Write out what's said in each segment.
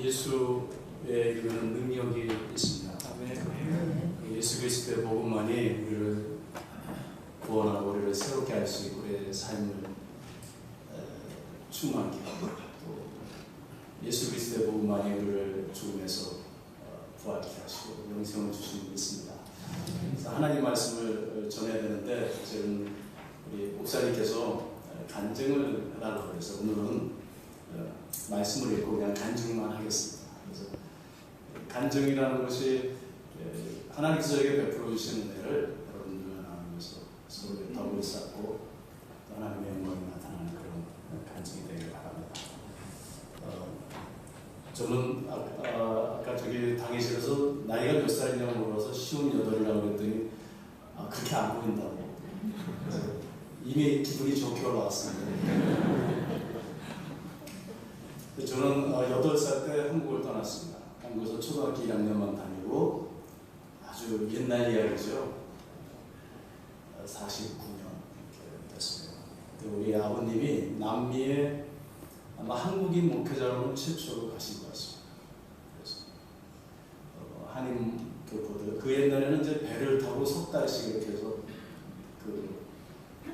예수의 이루는 능력이 있습니다. 예수 그리스도의 복음만이 우리를 구원하고 우리를 새롭게 할 수 있고 우리의 삶을 충만하게 하고 또 예수 그리스도의 복음만이 우리를 죽음에서 부활케 하시고 영생을 주시는 게 있습니다. 그래서 하나님 말씀을 전해야 되는데 지금 우리 목사님께서 간증을 하라고 그래서 오늘은 말씀을 읽고 그냥 간증만 하겠습니다. 그래서 간증이라는 것이 하나님께서 저에게 베풀어 주시는 은혜를 여러분들과 나누면서 서로의 덕을 쌓고 하나님의 영광이 나타나는 그런 간증이 되길 바랍니다. 저는 아까 저기 당회실에서 나이가 몇 살이냐고 물어서 58이라고 그랬더니 그렇게 안 보인다고. 그래서 이미 기분이 좋게 올라왔습니다. 저는 8살 때 한국을 떠났습니다. 한국에서 초등학교 1학년만 다니고 아주 옛날 이야기죠. 49년 됐습니다. 우리 아버님이 남미에 아마 한국인 목회자로는 최초로 가신 것 같습니다. 그래서 한인 교포들 그 옛날에는 이제 배를 타고 석 달씩 이렇게 해서 그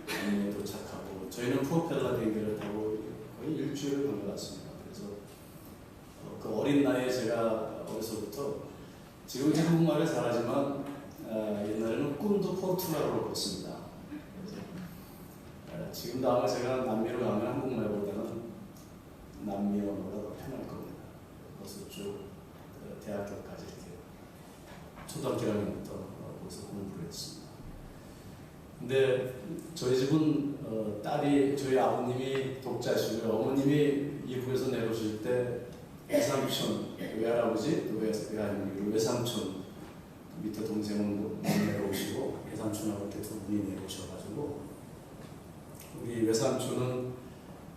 남미에 도착하고 저희는 프로펠러 비행기를 타고 거의 일주일을 간 것 같습니다. 그래서 그 어린 나이에 제가 어려서부터 지금 이제 한국말을 잘하지만 옛날에는 꿈도 포르투갈어로 꿨습니다. 그래서 지금도 아마 제가 남미로 가면 한국말보다는 남미 언어가 더 편할 겁니다. 그래서 쭉 대학교까지 이렇게 초등학교 1학년부터 거기서 공부를 했습니다. 근데 저희 집은 딸이 저희 아버님이 독자시고요. 어머님이 이북에서 내려오실 때 외삼촌, 외할아버지, 또 외할머니, 외삼촌 밑에 동생은 못 내려오시고 외삼촌하고 이렇게 두 분이 내려오셔가지고 우리 외삼촌은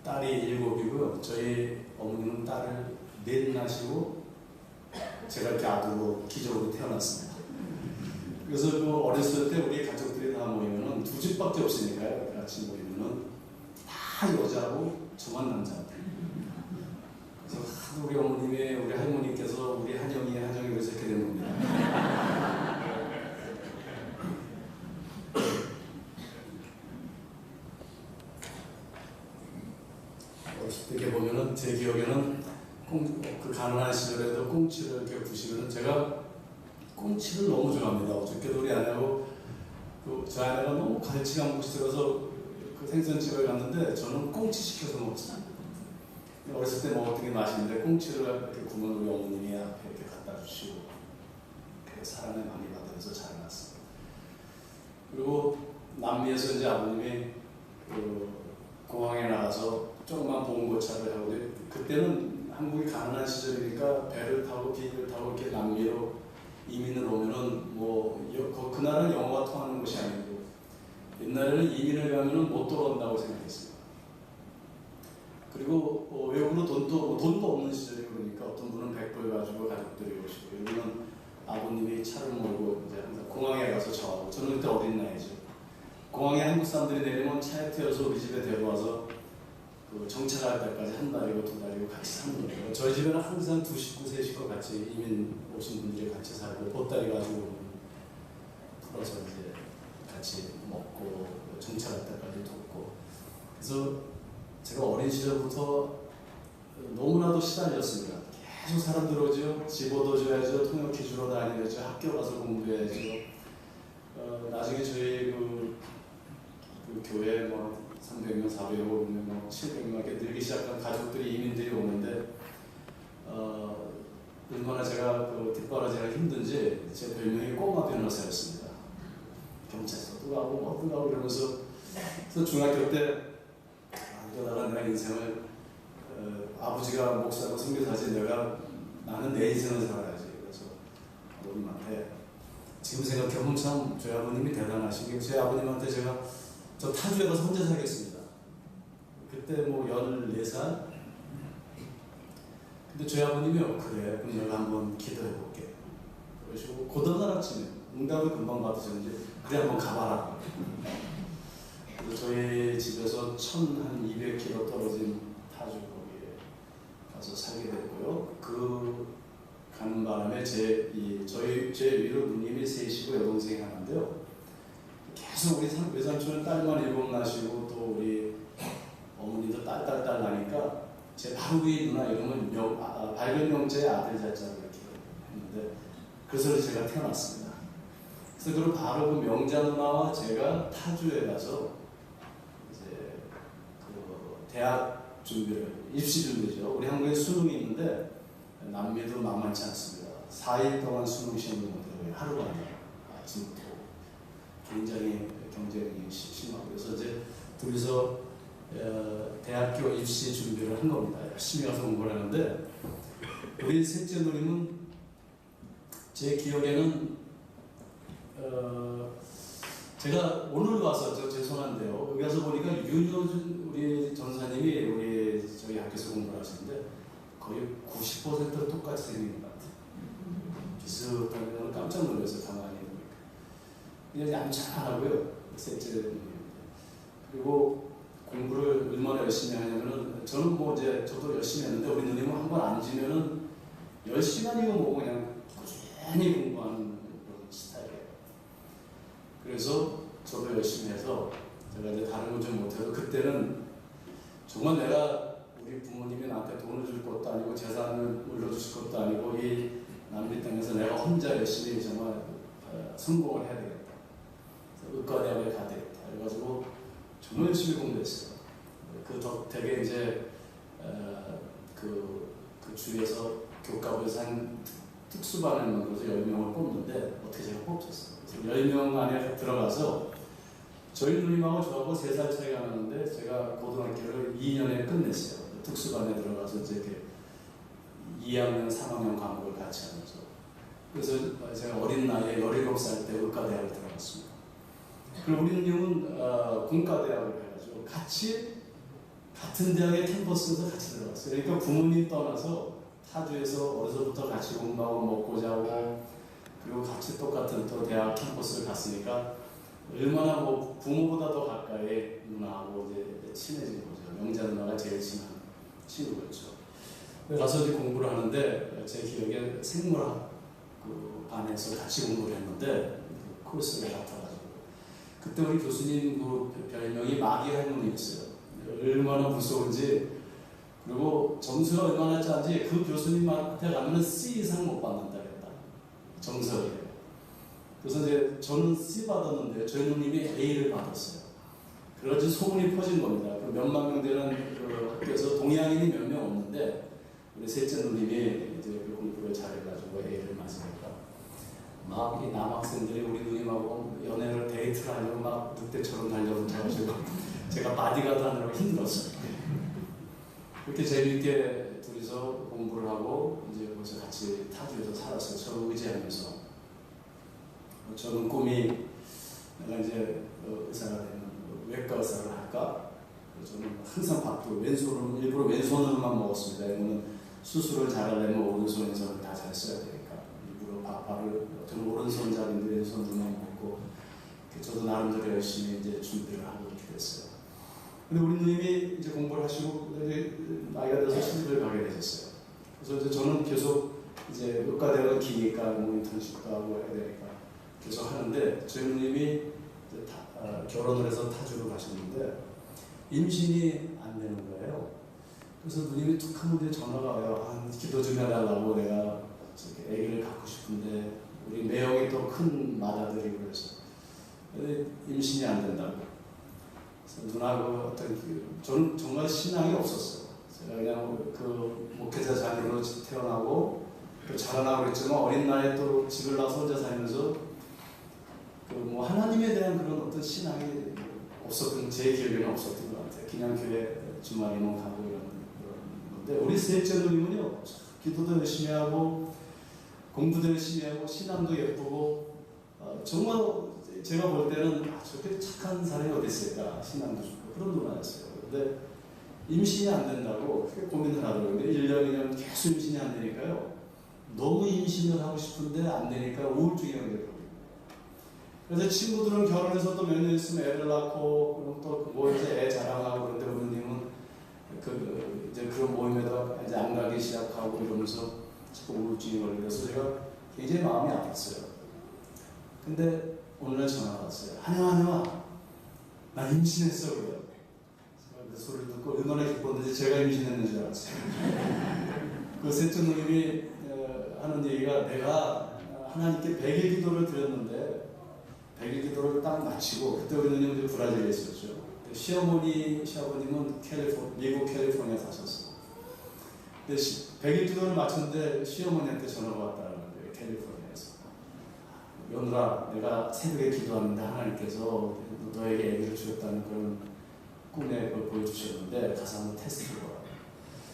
딸이 7이고요. 저희 어머님은 딸을 4 낳으시고 제가 이렇게 아들로 기적으로 태어났습니다. 그래서 그 어렸을 때 우리 가족들이 다 모이면은 2집밖에 없으니까요. 같이 모이면은 다 여자고 저만 남자입니다. 그래서 하도 우리 어머님이 우리 할머니께서 우리 한영이 그래서 이렇게 된 겁니다. 어렸을 때 이렇게 보면은 제 기억에는 그 가난한 시절에도 꽁치를 이렇게 부시면은 제가 꽁치를 너무 좋아합니다. 어저께도 우리 아내하고 저 아내가 너무 갈치가 먹고 싶어서 그 생선집에 갔는데 저는 꽁치 시켜서 먹었어요. 어렸을 때 먹었던 게 맛있는데 꽁치를 이렇게 구면 우리 어머님이 앞에 이렇게 갖다 주시고 그 사랑을 많이 받으면서 자라났습니다. 그리고 남미에서 이제 아버님이 그 공항에 나가서 조그만 봉고차를 하고 그때는 한국이 가난한 시절이니까 배를 타고 비행기를 타고 이렇게 남미로 이민을 오면은 그 나라는 영어가 통하는 곳이 아니고 옛날에는 이민을 가면은 못 돌아온다고 생각했습니다. 그리고 외국으로 돈도 없는 시절이고 그러니까 어떤 분은 100불 가지고 가족들이 오시고 여기는 아버님이 차를 몰고 이제 항상 공항에 가서 저하고 저는 그때 어린 나이죠. 공항에 한국 사람들이 내리면 차에 태워서 우리 집에 데려와서 그 정착할 때까지 1달이고 2달이고 같이 사는 거예요. 저희 집에는 항상 2식구, 3식구 같이 이민 오신 분들이 같이 살고 보따리 가지고 풀어서 이제 같이 먹고 정착할 때까지 돕고 그래서 제가 어린 시절부터 너무나도 시달렸습니다. 계속 사람들 오죠. 집 얻어줘야죠. 통역해 주러 다녀야죠. 학교 가서 공부해야죠. 나중에 저희 그 교회 300명, 400명, 700명 이렇게 늘기 시작한 가족들이 이민들이 오는데 얼마나 제가 뒷바라지가 힘든지 제 별명이 꼬마 변호사였습니다. 경찰서도 가고 뭐도 가고 이러면서 그래서 중학교 때 이러다가 내가 인생을 아버지가 목사고 선교사지 나는 내 인생을 살아야지. 그래서 아버님한테 지금 생각해보면 참 저희 아버님이 대단하신 게 제 아버님한테 저 타주에 가서 혼자 살겠습니다. 그때 14살? 근데 저희 아버님이요. 그래, 그럼 내가 한번 기도해볼게. 그러시고 고등학교 아침에 응답을 금방 받으셨는지 그래 한번 가봐라. 그래서 저희 집에서 1200km 떨어진 타주 거기에 가서 살게 됐고요. 그 제 위로 누님이 셋이고 여동생이 하나인데요. 계속 우리 외삼촌은 딸만 7 나시고 또 우리 어머니도 딸 나니까 제 바로 위에 누나 이름은 발견명제의 아들 자자로 이렇게 했는데 그래서 제가 태어났습니다. 그래서 그 바로 그 명자 누나와 제가 타주에 가서 이제 그 대학 준비를 입시 준비죠. 우리 한국에 수능이 있는데 남미도 만만치 않습니다. 4일 동안 수능 시험을 못해요. 하루가 아니라 아침부터 굉장히 경쟁이 심하고 그래서 이제 둘이서 대학교 입시 준비를 한 겁니다. 열심히 가서 공부를 하는데 우리 셋째 누님은 제 기억에는 제가 오늘 와서 죄송한데요. 여기 와서 보니까 윤효준 우리 전사님이 우리 저희 학교에서 공부를 하시는데 거의 90% 똑같이 생긴 것 같아요. 비슷한 거는 깜짝 놀라서 가만히 보니까 그냥 얌전하고요. 셋째 누님인데 그리고 공부를 얼마나 열심히 하냐면은 저는 뭐 이제 저도 열심히 했는데 우리 누님은 한 번 앉으면은 10시간이고 뭐 그냥 꾸준히 공부하는 그런 스타일이에요. 그래서 저도 열심히 해서 제가 이제 다른 건 좀 못해도 그때는 정말 내가 우리 부모님이 나한테 돈을 줄 것도 아니고 재산을 물려주실 것도 아니고 이 남미 땅에서 내가 혼자 열심히 정말 성공을 해야 되겠다. 의과대학에 가야 되겠다. 그래가지고 정말 열심히 공부했어요. 그 덕택에 이제 그 주에서 교과부에서 한 특수반을 만들어서 10명을 뽑는데 어떻게 제가 뽑혔어요. 10명 안에 들어가서 저희 누님하고 저하고 3살 차이가 나는데 제가 고등학교를 2년에 끝냈어요. 특수반에 들어가서 이제 이렇게 2학년, 3학년 과목을 같이 하면서 그래서 제가 어린 나이에 17살 때 의과대학을 들어갔습니다. 그리고 우리 누님은 공과대학을 해가지고 같은 대학에 캠퍼스에서 같이 들어갔어요. 그러니까 부모님 떠나서 타주에서 어려서부터 같이 공부하고 먹고 자고 그리고 같이 똑같은 또 대학 캠퍼스를 갔으니까 얼마나 뭐 부모보다 더 가까이 누나하고 이제 친해진 거죠. 명자 누나가 제일 친한 친구였죠. 가서 이제 공부를 하는데 제 기억에 생물학 그 반에서 같이 공부를 했는데 코र्스가 같아가지고 그때 우리 교수님 그 별명이 마귀 할머니였어요. 얼마나 무서운지 그리고 점수가 얼마나 짜는지 그 교수님한테 가면은 C 이상 못 받는다 그랬다. 정석이에요. 그래서 이제 저는 C 받았는데 저희 누님이 A를 받았어요. 그래가지고 소문이 퍼진 겁니다. 그 몇만 명 되는 그 학교에서 동양인이 몇 명 없는데 우리 셋째 누님이 이제 그 공부를 잘해가지고 A를 맞으니까 막 이 남학생들이 우리 누님하고 연애를 데이트를 하려고 막 늑대처럼 달려들어가지고 제가 바디가드 하느라고 힘들었어요. 그렇게 재밌게 둘이서 공부를 하고 이제 거기서 같이 타주에서 살았어요. 서로 의지하면서. 저는 꿈이 내가 이제 의사가 되면 외과 의사를 할까? 저는 항상 밥도 왼손으로 일부러 왼손으로만 먹었습니다. 이거는 수술을 잘하려면 오른손에서 다 잘 써야 되니까 일부러 밥을 저는 오른손잡인데 왼손으로만 먹고 저도 나름대로 열심히 이제 준비를 하고 이렇게 됐어요. 근데 우리 누님이 이제 공부를 하시고 나이가 들어서 시집을 가게 되셨어요. 그래서 이제 저는 계속 이제 의과대학은 기니까 뭐 인턴십도 하고 해야 되니까 계속 하는데 저희 누님이 결혼을 해서 타주로 가셨는데 임신이 안 되는 거예요. 그래서 누님이 툭 하면 전화가 와요. 기도 좀 해달라고 내가 아기를 갖고 싶은데 우리 매형이 또 큰 맏아들이고 그래서 임신이 안 된다고. 그래서 누나하고 어떤 저는 정말 신앙이 없었어요. 제가 그냥 그 목회자 자녀로 태어나고 또 자라나고 그랬지만 어린 나이에 또 집을 나서 혼자 살면서 그 뭐 하나님에 대한 그런 어떤 신앙이 없었던 제 기억에는 없었던 것 같아요. 그냥 교회 주말에만 가고 이런 건데 우리 셋째 누님은요 기도도 열심히 하고 공부도 열심히 하고 신앙도 예쁘고 정말 제가 볼 때는 저렇게 착한 사람이 어디 있을까 신앙도 좋고 그런 누나였어요. 근데 임신이 안 된다고 그렇게 고민을 하더라고요. 근데 1년 2년 계속 임신이 안 되니까요 너무 임신을 하고 싶은데 안 되니까 우울증이 오게 되더라고요. 그래서 친구들은 결혼해서 또 몇 년 있으면 애를 낳고 또 모여서 애 자랑하고 그런데 어머님은 이제 그런 모임에도 이제 안 가기 시작하고 이러면서 자꾸 우울증이 걸려서 제가 굉장히 마음이 아팠어요. 근데 오늘날 전화가 왔어요. 한영아, 나 임신했어. 그래요. 제가 그 소리를 듣고 얼마나 기뻤는지 제가 임신했는 줄 알았어요. 그 셋째 누님이 하는 얘기가, 내가 하나님께 100일 기도를 드렸는데 100일 기도를 딱 마치고, 그때 우리 누님은 브라질에 있었죠. 시아버님은 미국 캘리포니아 사셨어요. 근데 100일 기도를 마쳤는데 시어머니한테 전화가 왔다는 거예요. 캘리포니아에서. 며느라, 내가 새벽에 기도하는데 하나님께서 너에게 아기를 주셨다는 그런 꿈에 그걸 보여주셨는데 가서 한번 테스트를 해보라.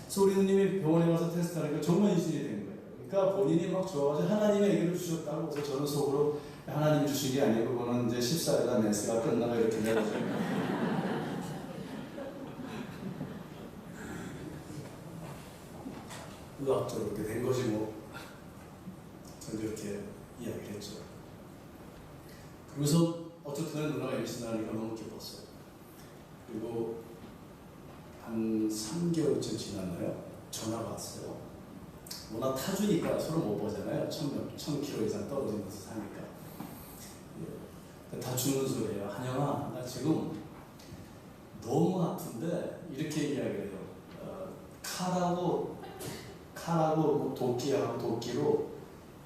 그래서 우리 누님이 병원에 가서 테스트하니까 정말 임신이 된 거예요. 그러니까 본인이 막 좋아가지고 하나님의 아기를 주셨다고. 그래서 저는 속으로 하나님이 주신 게 아니고 그거는 이제 14일날 멘스가 끝나가 이렇게 내려줘요. 의학적으로 그렇게 된 것이 뭐. 저는 그렇게 이야기를 했죠. 그러면서 어쨌든 누나가 임신하니까 너무 기뻤어요. 그리고 한 3개월쯤 지났나요? 전화가 왔어요. 워낙 타주니까 서로 못 보잖아요. 1000km 이상 떨어진 데서 사니까. 다 죽는 소리예요. 한영아, 나 지금 너무 아픈데, 이렇게 이야기를 해요. 칼하고 도끼로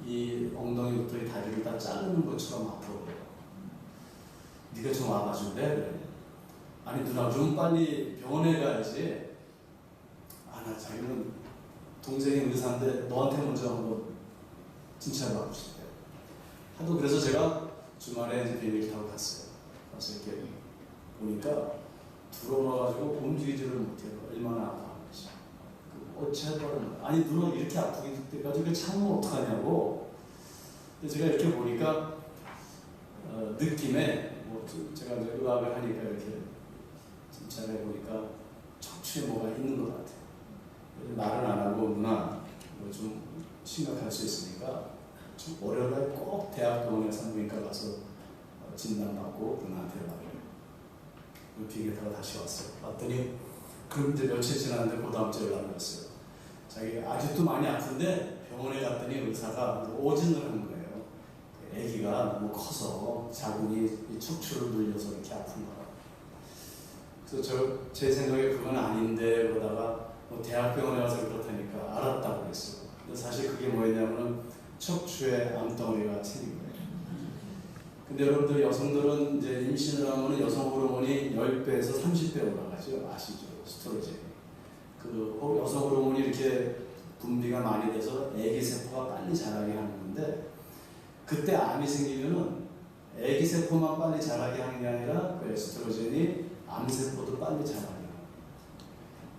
이 엉덩이부터 이 다리를 다 자르는 것처럼 아프고, 네가 좀 와가지고 그래. 아니 누나, 좀 빨리 병원에 가야지. 나 자기는 동생이 의사인데 너한테 먼저 한번 진찰 받고 싶대요. 하도 그래서 제가 주말에 이제 비행기 타고 갔어요. 가서 이렇게 보니까 들어와가지고 움직이지를 못해요. 얼마나 아파하는지. 어찌 할 바는, 아니 누나 이렇게 아프게 때까지 참으면 어떡하냐고. 근데 제가 이렇게 보니까 느낌에 뭐 제가 이제 의학을 하니까 이렇게 진찰해 보니까 척추에 뭐가 있는 것 같아요. 말은 안 하고, 누나 뭐 좀 심각할 수 있으니까 좀 월요일날 꼭 대학병원에 산부인과 가서 진단받고 누나한테 말해요. 비행기 타고 다시 왔어요. 왔더니 그럼 이제 며칠 지났는데 그 다음 주에 연락을 했어요. 자기가 아직도 많이 아픈데 병원에 갔더니 의사가 오진을 한 거예요. 아기가 너무 커서 자궁이 척추를 눌려서 이렇게 아픈 거라. 그래서 제 생각에 그건 아닌데, 그러다가 뭐 대학병원에 가서 그렇다니까 알았다고 그랬어요. 근데 사실 그게 뭐였냐면 척추에 암덩어리가 생긴 거예요. 근데 여러분들, 여성들은 이제 임신을 하면 여성 호르몬이 10배에서 30배 올라가죠. 아시죠? 스트로겐이. 그 여성 호르몬이 이렇게 분비가 많이 돼서 아기 세포가 빨리 자라게 하는 건데, 그때 암이 생기면은 아기 세포만 빨리 자라게 하는 게 아니라 그 에스트로겐이 암 세포도 빨리 자라게 해요.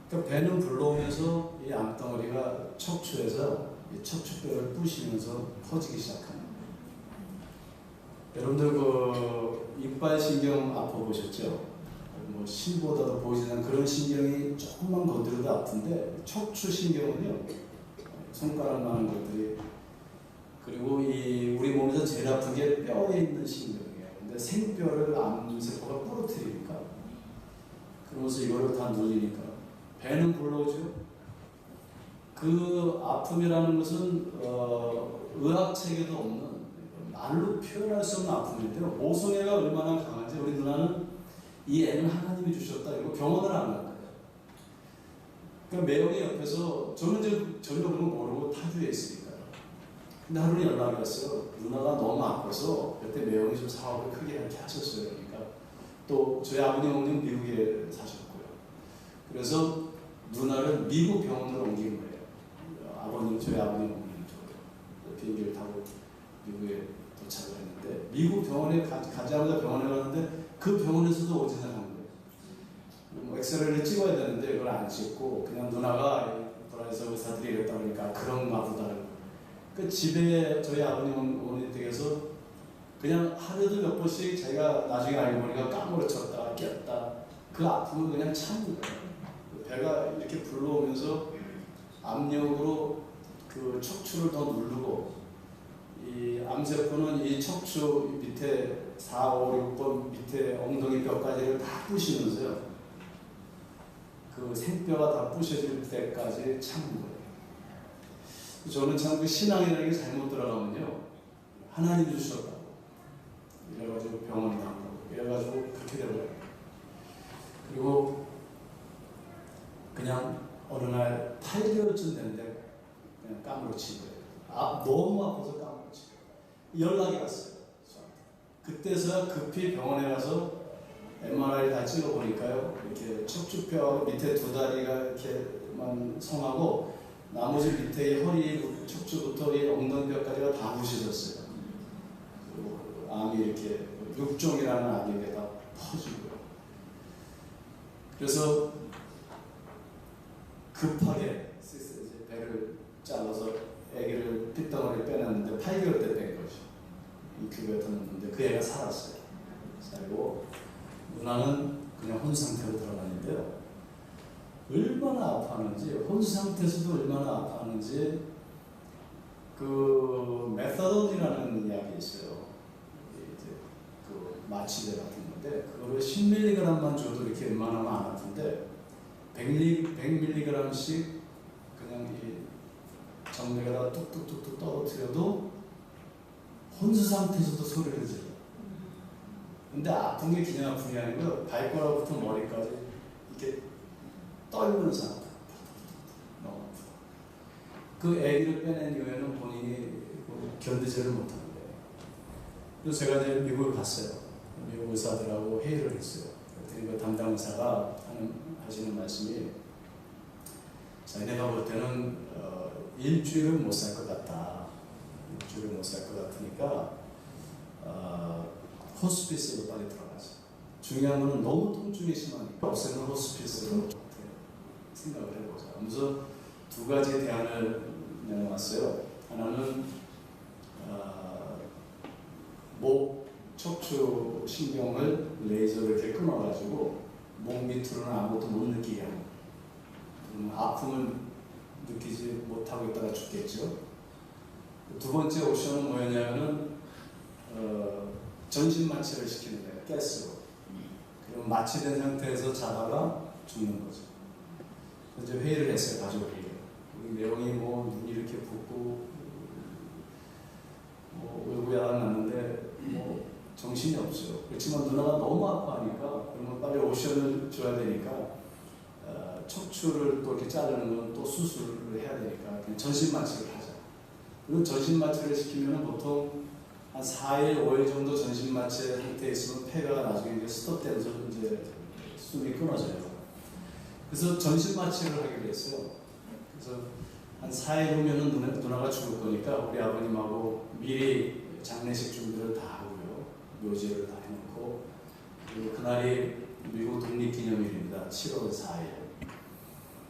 그러니까 배는 불러오면서 이 암덩어리가 척추에서 이 척추뼈를 부시면서 커지기 시작합니다. 여러분들 그 이빨 신경 아파보셨죠? 뭐 실보다도 보이지 않는 그런 신경이 조금만 건드려도 아픈데, 척추 신경은요, 손가락만한 것들이, 그리고 우리 몸에서 제일 아픈 게 뼈에 있는 신경이에요. 근데 생뼈를 암세포가 부러뜨리니까, 그러면서 이거를 다 눌리니까 배는 불러오죠. 그 아픔이라는 것은 의학 체계도 없는, 말로 표현할 수 없는 아픔인데요. 모성애가 얼마나 강한지, 우리 누나는 이 애는 하나님이 주셨다 이거 병원을 안 간 거예요. 그러니까 매형이 옆에서, 저는 이제 전혀 그런 거 모르고 타주에 있으니까. 근데 하루는 연락이 왔어요. 누나가 너무 아파서 그때 매형이 좀 사업을 크게 이렇게 하셨어요. 그러니까 또 저희 아버님 어머니는 미국에 사셨고요. 그래서 누나를 미국 병원으로 옮긴 거예요. 저희 아버님 어머니는 비행기를 타고 미국에 도착을 했는데, 미국 병원에 가자마자 병원에 갔는데 그 병원에서도 오진을 한 거예요. 뭐 엑스레이를 찍어야 되는데 그걸 안 찍고 그냥 누나가 브라질 의사들이 이랬다 그러니까 그런가 보다. 그 집에 저희 아버님 어머니 댁에서 그냥 하루에도 몇 번씩 자기가 나중에 알고 보니까 까무러쳤다 깼다, 그 아픔을 그냥 참는 거예요. 배가 이렇게 불러오면서 압력으로 그 척추를 더 누르고, 이 암세포는 이 척추 밑에 4, 5, 6번 밑에 엉덩이 뼈까지를 다 부시면서요, 그 생뼈가 다 부셔질 때까지 참는 거예요. 저는 참 그 신앙이라는 게 잘못 들어가면요, 하나님 주셨다고 이래가지고 병원에 나가고 이래가지고 그렇게 되고요. 그리고 그냥 어느 날 8개월쯤 됐는데 그냥 까무러친 거예요. 너무 아파서 까무러친 거예요. 연락이 왔어요. 그때서야 급히 병원에 가서 MRI 다 찍어보니까요, 이렇게 척추뼈 밑에 두 다리가 이렇게만 성하고 나머지 밑에 허리, 척추부터 이 엉덩이뼈까지가 다 부시졌어요. 그리고 암이 이렇게 육종이라는 암이 다 퍼지고요. 그래서 급하게 배를 잘라서 아기를 핏덩어리 빼놨는데 8개월 때 뺀 거죠. 인큐베이터였는데 그 애가 살았어요. 살고 누나는 그냥 혼 상태로 들어갔는데요. 얼마나 아파하는지, 혼 상태에서도 얼마나 아파하는지, 그 메타돈이라는 약이 있어요. 이제 그 마취제 같은 건데 그거를 10mg만 줘도 이렇게 웬만하면 안 아픈데 100mg씩 그냥 이 정맥에다 뚝뚝뚝뚝 떨어뜨려도 혼수 상태에서도 소리를 질러. 근데 아픈 게 그냥 아픈 게 아니고 발가락부터 머리까지 이렇게 떨면서 아파. 너무 아프다. 그 아기를 빼낸 이후에는 본인이 견디지를 못하는 거예요. 그래서 제가 이제 미국에 갔어요. 미국 의사들하고 회의를 했어요. 그랬더니 그 담당 의사가 하시는 말씀이, 자기네가 볼 때는 일주일은 못 살 것 같다. 일주일은 못 살 것 같으니까 호스피스로 빨리 들어가자. 중요한 거는 너무 통증이 심하니까 없애는 호스피스로 생각을 해보자. 하면서 두 가지 대안을 내놓았어요. 하나는 목, 척추 신경을 레이저로 이렇게 끊어가지고 목 밑으로는 아무것도 못 느끼게 하는 거예요. 아픔을 느끼지 못하고 있다가 죽겠죠. 두 번째 옵션은 뭐였냐면은 전신 마취를 시키는 거예요. 가스로. 그럼 마취된 상태에서 자다가 죽는 거죠. 그래서 이제 회의를 했어요. 가족이. 내용이 뭐 눈이 이렇게 붓고 울고야가 났는데 뭐 정신이 없어요. 그렇지만 누나가 너무 아파하니까 그러면 빨리 옵션을 줘야 되니까 척추를 또 이렇게 자르는 건 또 수술을 해야 되니까 그냥 전신 마취를 하자. 그리고 전신 마취를 시키면 보통 한 4일, 5일 정도 전신 마취 상태에 있으면 폐가 나중에 이제 스톱되면서 이제 숨이 끊어져요. 그래서 전신 마취를 하기로 했어요. 그래서 한 4일 후면은 누나가 죽을 거니까 우리 아버님하고 미리 장례식 준비를 다 하고요. 묘지를 다 해놓고, 그리고 그날이 미국 독립기념일입니다. 7월 4일.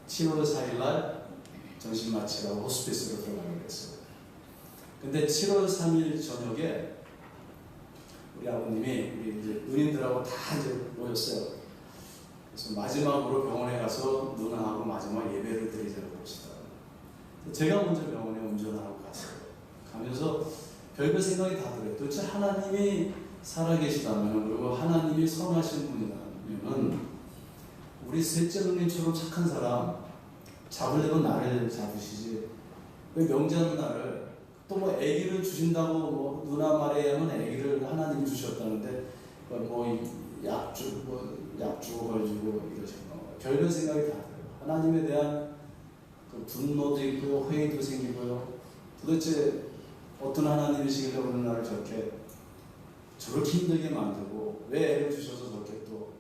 7월 4일 날 전신 마취라고 호스피스로 들어가기로 했어요. 근데 7월 3일 저녁에 우리 아버님이 우리 이제 누님들하고 다 이제 모였어요. 그래서 마지막으로 병원에 가서 누나하고 마지막 예배를 드리자고 합시다. 제가 먼저 병원에 운전하고 갔어요. 가면서 별별 생각이 다 들어요. 도대체 하나님이 살아계시다면, 그리고 하나님이 선하신 분이라면 우리 셋째 누님처럼 착한 사람 잡으려면 나를 잡으시지 왜 명절 날을 또 뭐 아기를 주신다고 뭐 누나 말에 의하면 아기를 하나님이 주셨다는데 뭐 약 주고 벌 주고 이러시는 거예요. 별별 생각이 다 들어요. 하나님에 대한 그 분노도 있고요, 회의도 생기고요. 도대체 어떤 하나님이시길래 오늘 나를 저렇게 힘들게 만들고 왜 애를 주셔서 저렇게 또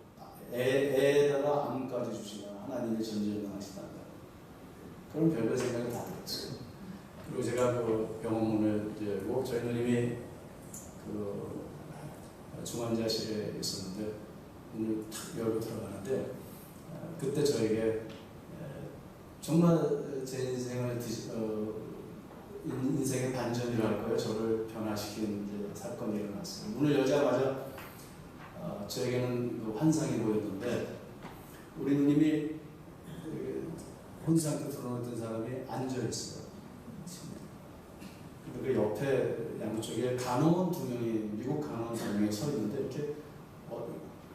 애에다가 암까지 주시나, 하나님이 전지전능하시단다. 그런 별별 생각이 다 들었어요. 그리고 제가 그 병원문을 열고 저희 누님이 그 중환자실에 있었는데 문을 탁 열고 들어가는데 그때 저에게 정말 제 인생의 반전이라 할까요? 저를 변화시킨 사건이 일어났어요. 문을 여자마자 저에게는 그 환상이 보였는데 우리 누님이 혼상태 들어오던 사람이 앉아있어요. 그 옆에 양쪽에 간호원 2명이, 미국 간호원 2명이 서 있는데 이렇게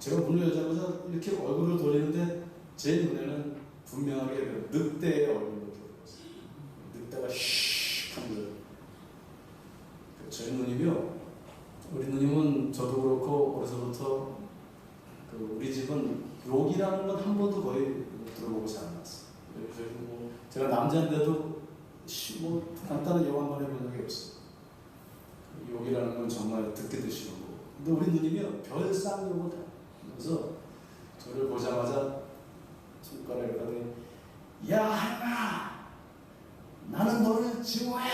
제가 문을 여자마자 이렇게 얼굴을 돌리는데 제 눈에는 분명하게 늑대의 얼굴로 보였어요. 늑대가 쉬 저희 누님이요. 우리 누님은 저도 그렇고 어려서부터 우리 집은 욕이라는 건 한 번도 거의 들어보지 않았어요. 그래서 뭐 제가 남자인데도 뭐 간단한 욕 한 번 해본 적이 없어요. 욕이라는 건 정말 듣기도 싫고. 근데 우리 누님이요 별쌍욕을 다. 그래서 저를 보자마자 손가락을 하더니 야 하나 나는 너를 증오해.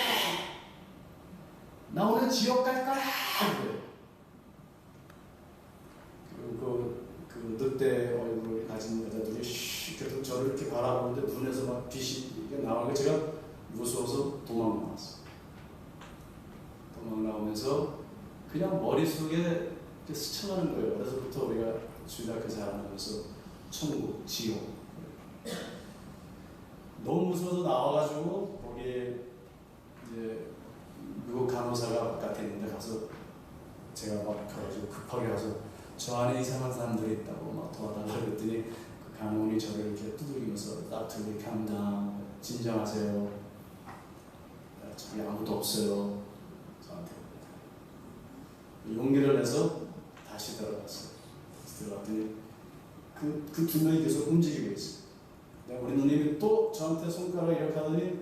나 오늘 지옥 갈 거야. 그리고 그 늑대 얼굴을 가진 여자들이 계속 저를 이렇게 바라보는데 눈에서 막 빛이 나오니까 제가 무서워서 도망 나왔어요. 도망 나오면서 그냥 머릿속에 스쳐가는 거예요. 그래서부터 우리가 주일학교 자라면서 천국, 지옥. 너무 무서워서 나와가지고 거기에 이제 미국 간호사가 바깥에 있는데 가서 제가 막 가가지고 급하게 가서 저 안에 이상한 사람들이 있다고 막 도와달라고 그랬더니 그 간호원이 저를 이렇게 두드리면서 딱 들고 이렇게 합니다. 진정하세요. 저기 아무도 없어요. 저한테 용기를 내서 다시 들어갔어요. 들어갔더니 그 두 명이 계속 움직이고 있어요. 우리 누님이 또 저한테 손가락을 이렇게 하더니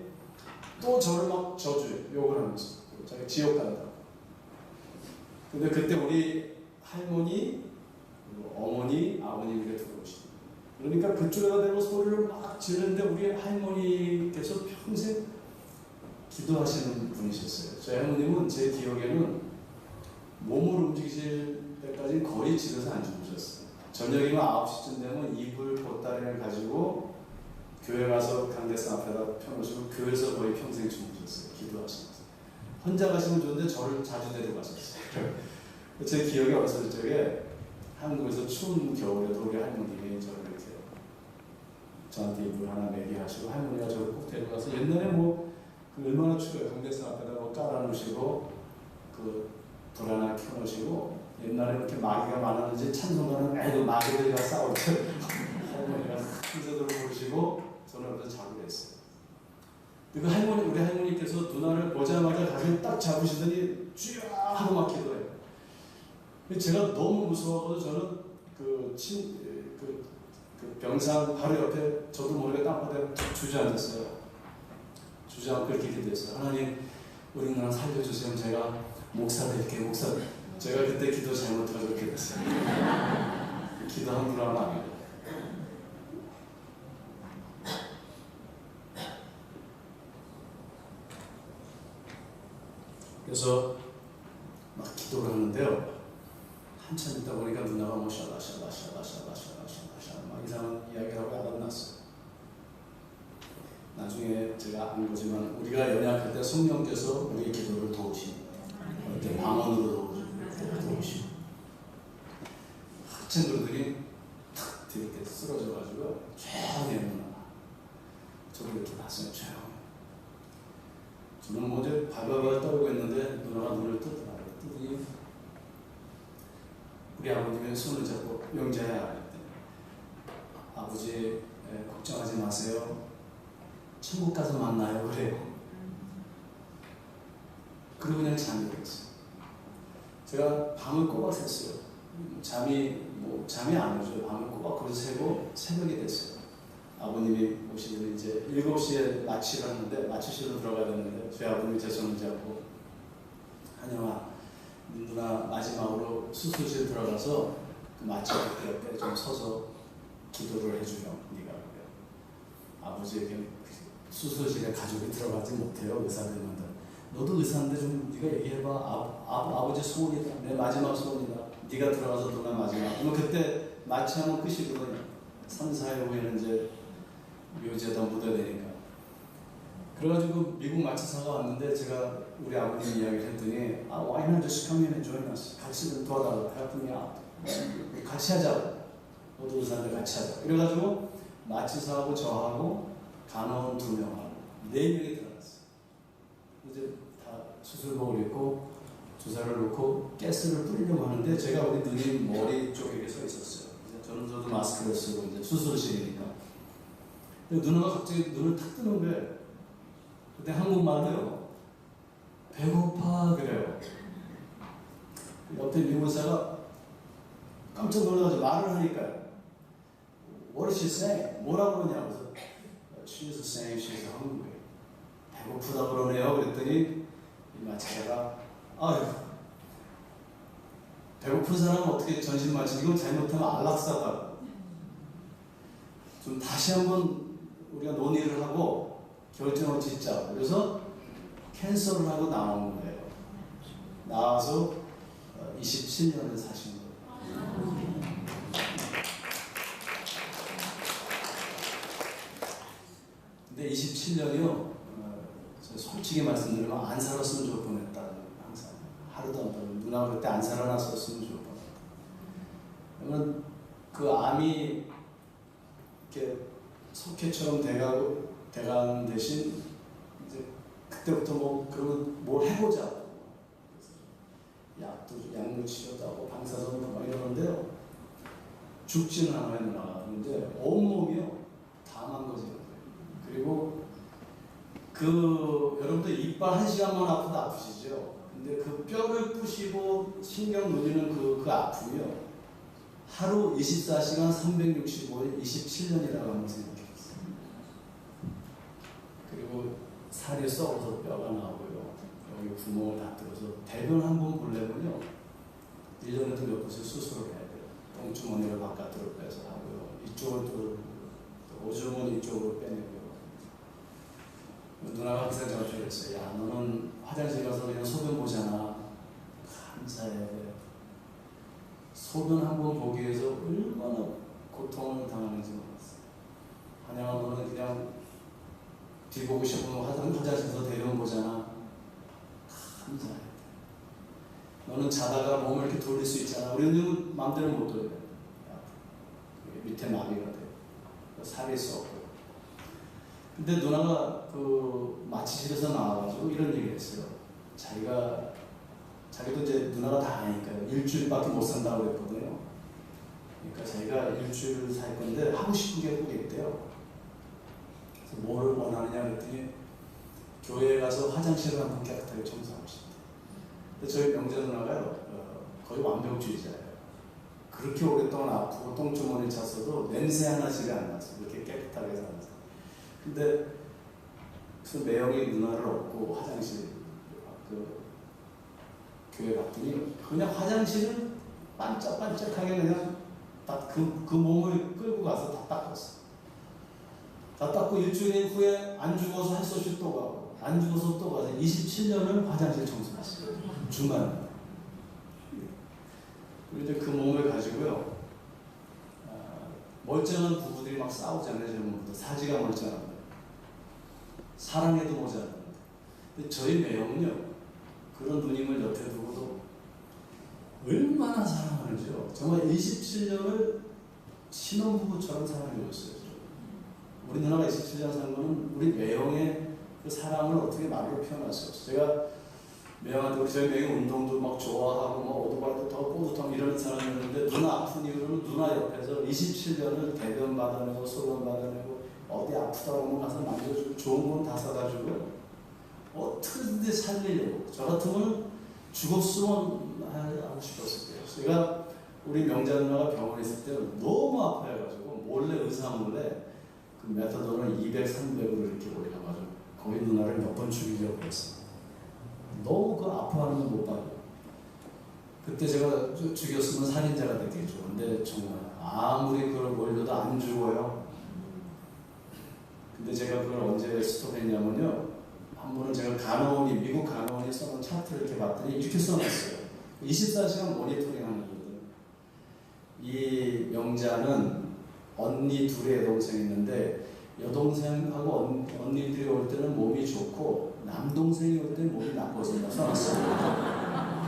또 저를 막 저주해요. 욕을 하면서 자기 지옥 간다고. 근데 그때 우리 할머니, 어머니, 아버님 이렇게 들어오시죠. 그러니까 그쪽에다 대고 소리를 막 지르는데 우리 할머니께서 평생 기도하시는 분이셨어요. 저희 할머님은 제 기억에는 몸을 움직이실 때까지 거의 집에서 안 주무셨어요. 저녁이면 9시쯤 되면 이불, 보따리를 가지고 교회 가서 강대상 앞에다 펴놓으시고 교회에서 거의 평생 주무셨어요. 기도하시면서. 혼자 가시면 좋은데 저를 자주 데려가셨어요. 제 기억에 어렸을 적에 한국에서 추운 겨울에도 우리 할머님이 저를 이렇게 저한테 이불 하나 매게 하시고 할머니가 저를 꼭 데려가서 옛날에 뭐 얼마나 추워요. 강대상 앞에다 뭐 깔아놓으시고 불 하나 켜놓으시고 옛날에 이렇게 마귀가 많았는지 찬송가는 애도 마귀들과 싸울 때 할머니가 큰소리로 부르시고 저는 옆에서 자고 그랬어요. 그 우리 할머니께서 누나를 보자마자 가슴 딱 잡으시더니 쥐야 하고 막 기도해요. 제가 너무 무서워서 저는 그 병상 바로 옆에 저도 모르게 땅바닥에 주저앉았어요. 주저앉고 이렇게 기도했어요. 하나님 우리 누나 살려주세요. 제가 목사 될게요. 목사. 제가 그때 기도 잘못해서 그렇게 됐어요. 기도 함부로 하면 안 돼요. 그래서 막 기도를 하는데요. 한참 있다 보니까 누나가 뭐 샤라샤라샤라샤라샤라샤 막 이상한 이야기를 하고 야단났어요. 나중에 제가 안 보지만 우리가 연약할 때 성령께서 우리의 기도를 도우십니다. 이렇게 방언으로 도우시고 학생들이 탁 이렇게 쓰러져가지고 조용히 누나 저를 이렇게 봤어요. 조용히. 저는 뭐 이제 발발발 떨고 있는데 누나가 눈을 뜨더라고요. 뜨더니 우리 아버님의 손을 잡고 영자야 그랬더니 아버지 걱정하지 마세요. 천국 가서 만나요. 그래요. 그리고 그냥 잠이 들었어요. 제가 밤을 꼬박 샜어요. 잠이 안 오죠. 밤을 꼬박 거기서 새고 새벽이 됐어요. 아버님이 오시더니 이제 7시에 마취를 하는데 마취실로 들어가야 되는데 저희 아버님이 제 손을 잡고 한영아 누나 마지막으로 수술실 들어가서 그 마취 옆에 좀 서서 기도를 해주렴. 네가 그래요. 아버지에게 수술실에 가족이 들어가지 못해요. 의사들만. 너도 의사인데 좀 네가 얘기해봐. 아버지 소원이다. 내 마지막 소원이다. 네가 들어가서 누나 마지막. 그러면 그때 마취하면 끝이거든요. 3, 4일 후에는 이제 묘지에다 묻어야 되니까. 그래가지고 미국 마취사가 왔는데 제가 우리 아버님 이야기를 했더니 why not just come in and join us? 같이 도와달라. 그랬더니 같이 하자. 너도 의사인데 같이 하자. 그래가지고 마취사하고 저하고 간호원 2명하고 4명이 들어갔어요. 이제 다 수술복을 입고 주사를 놓고 가스를 뿌리려고 하는데 제가 우리 누님 머리 쪽에 서 있었어요. 저도 마스크를 쓰고 이제 수술실이니까. 누나가 갑자기 눈을 탁 뜨는 거예요. 그때 한국말로요. 배고파 그래요. 옆에 미국 의사가 깜짝 놀라가지고 말을 하니까요. What is she saying? 뭐라고 그러냐고. 그래서 She's saying she's hungry. 배고프다 그러네요. 그랬더니 이 마취자가 아유, 배고픈 사람은 어떻게 전신 마취, 이건 잘못하면 안락사다. 좀 다시 한번 우리가 논의를 하고 결정을 짓자. 그래서 캔슬을 하고 나온 거예요. 나와서 27년을 사신 거예요. 근데 27년이요, 솔직히 말씀드리면 안 살았으면 좋을 뻔했다. 항상 하루도 안 빠지고 누나 그때 안 살아났었으면 좋을 뻔했다. 그러면 그 암이 이렇게 석회처럼 돼가는 대신 이제 그때부터 뭐 그러면 뭘 해보자. 약물 치료도 하고 방사선도 막 이러는데요. 죽지는 않아요, 누나가. 근데 온몸이요 다 망가지는 거예요. 그리고 여러분들 이빨 1시간만 아프도 아프시죠? 근데 그 뼈를 부시고 신경 눌리는 그 아픔이요, 하루 24시간 365일 27년이라고 한번 생각해봤어요. 그리고 살이 썩어서 뼈가 나오고요, 여기 구멍을 다 뚫어서 대변 한 번 보려면요 1년에도 몇 번씩 수술을 해야 돼요. 똥주머니를 바깥으로 빼서 하고요, 이쪽을 또 오줌은 이쪽으로 빼내고요. 누나가 항상 저한테 그랬어요. 야, 너는 화장실 가서 그냥 소변 보잖아. 감사해야 돼. 소변 한 번 보기 위해서 얼마나 고통을 당하는지 몰랐어. 한양아, 너는 그냥 뒤보고 싶으면 화장실에서 대변 보잖아. 감사해야 돼. 너는 자다가 몸을 이렇게 돌릴 수 있잖아. 우리는 마음대로 못 돌려요. 밑에 마비가 돼요. 살이 썩고. 근데 누나가 그 마취실에서 나와가지고 이런 얘기를 했어요. 자기도 이제 누나가 다 아니까요. 일주일밖에 못 산다고 그랬거든요. 그러니까 자기가 일주일을 살 건데 하고 싶은 게 꼭 있대요. 그래서 뭐를 원하느냐 그랬더니 교회에 가서 화장실을 한번 깨끗하게 청소하고 싶대. 근데 저희 명자 누나가요, 거의 완벽주의자예요. 그렇게 오랫동안 아프고 똥주머니 찼어도 냄새 하나씩이 안 났어요. 그렇게 깨끗하게 살았어요. 근데 그 매형이 누나를 업고 화장실 교회 갔더니 그냥 화장실을 반짝반짝하게 그냥 딱 그 몸을 끌고 가서 다 닦았어. 다 닦고 일주일 후에 안 죽어서 할 수 없이 또 가고 안 죽어서 또 가서 27년을 화장실 청소했어요. 주말에. 그리고 이제 그 몸을 가지고요, 멀쩡한 부부들이 막 싸우잖아요. 젊은부터 사지가 멀쩡한데 사랑해도 모자란데. 근데 저희 매형은요, 그런 누님을 옆에 두고도 얼마나 사랑하는지요. 정말 27년을 신혼부부처럼 사랑해줬어요. 우리 누나가 27년 산 거는 우리 매형의 그 사랑을 어떻게 말로 표현할 수 없어요. 제가 매형한테, 저희 매형 운동도 막 좋아하고 막 오토바이도 타고 뿌듯하고 이런 사람이었는데, 누나 아픈 이유는 누나 옆에서 27년을 대변 받아내고 소변 받아내고 어디 아프다고 하면 가서 만져주고 좋은 건 다 사다 주고 어떻게든지 살리려고. 저 같으면 죽었으면 하고 싶었을 거예요. 제가 우리 명자 누나가 병원에 있을 때 너무 아파해가지고 몰래, 의사 몰래 그 메타돈을 200, 300으로 이렇게 올려가지고 거기 누나를 몇 번 죽이려고 했어요. 너무 그 아파하는 걸 못 봐요. 그때 제가 죽였으면 살인자가 됐겠죠. 근데 정말 아무리 그걸 몰려도 안 죽어요. 근데 제가 그걸 언제 스톱했냐면요, 한 번은 제가 미국 간호원이 써놓은 차트를 이렇게 봤더니 이렇게 써놨어요. 24시간 모니터링 하는 거거든요. 이 명자는 언니 둘의 여동생이 있는데, 여동생하고 언니들이 올 때는 몸이 좋고 남동생이 올 때는 몸이 나빠진다 써놨어요.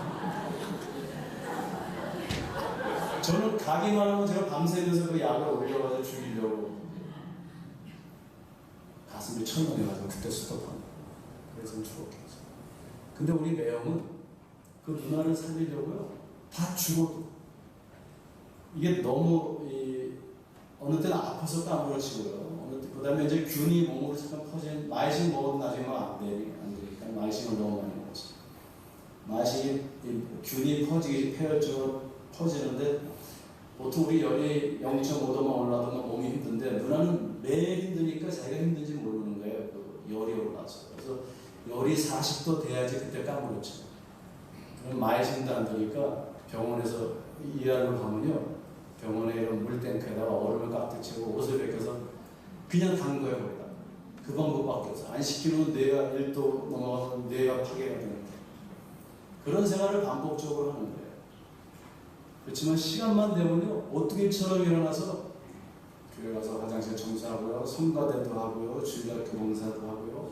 저는 가기만 하면 제가 밤새면서 그 약을 올려가지고 죽이려고 가슴이 철렁해가지고 그때 스톱한 거예요. 그래서 죽었겠죠. 근데 우리 매형은 그 누나를 살리려고요, 다 죽어도 이게 너무 어느 때는 아파서 땀을 치고요. 그 다음에 이제 균이 몸으로 잠깐 퍼진, 마이신 먹어도 나중에 안 되니까 마이신을 너무 많이 먹었어요. 맛이 균이 퍼지는데 보통 우리 열이 0.5도만 올라도 몸이 힘든데 누나는 매일 힘드니까 자기가 힘든지 모르는 거예요. 그 열이 올라서. 그래서 열이 40도 돼야지 그때 까무러쳐. 그럼 마이신도 안 되니까 병원에서 일하러 가면요. 병원에 이런 물탱크에다가 얼음을 깍둑 채우고 옷을 벗겨서 그냥 담궈요, 거기다. 그 방법밖에 없어. 안 시키면 뇌가 1도 넘어가서 뇌가 파괴가 되는 거예요. 그런 생활을 반복적으로 하는 거예요. 그렇지만 시간만 되면요, 오뚜기처럼 일어나서 교회 가서 화장실 청소하고요, 성가대도 하고요, 주일학교 봉사도 하고요,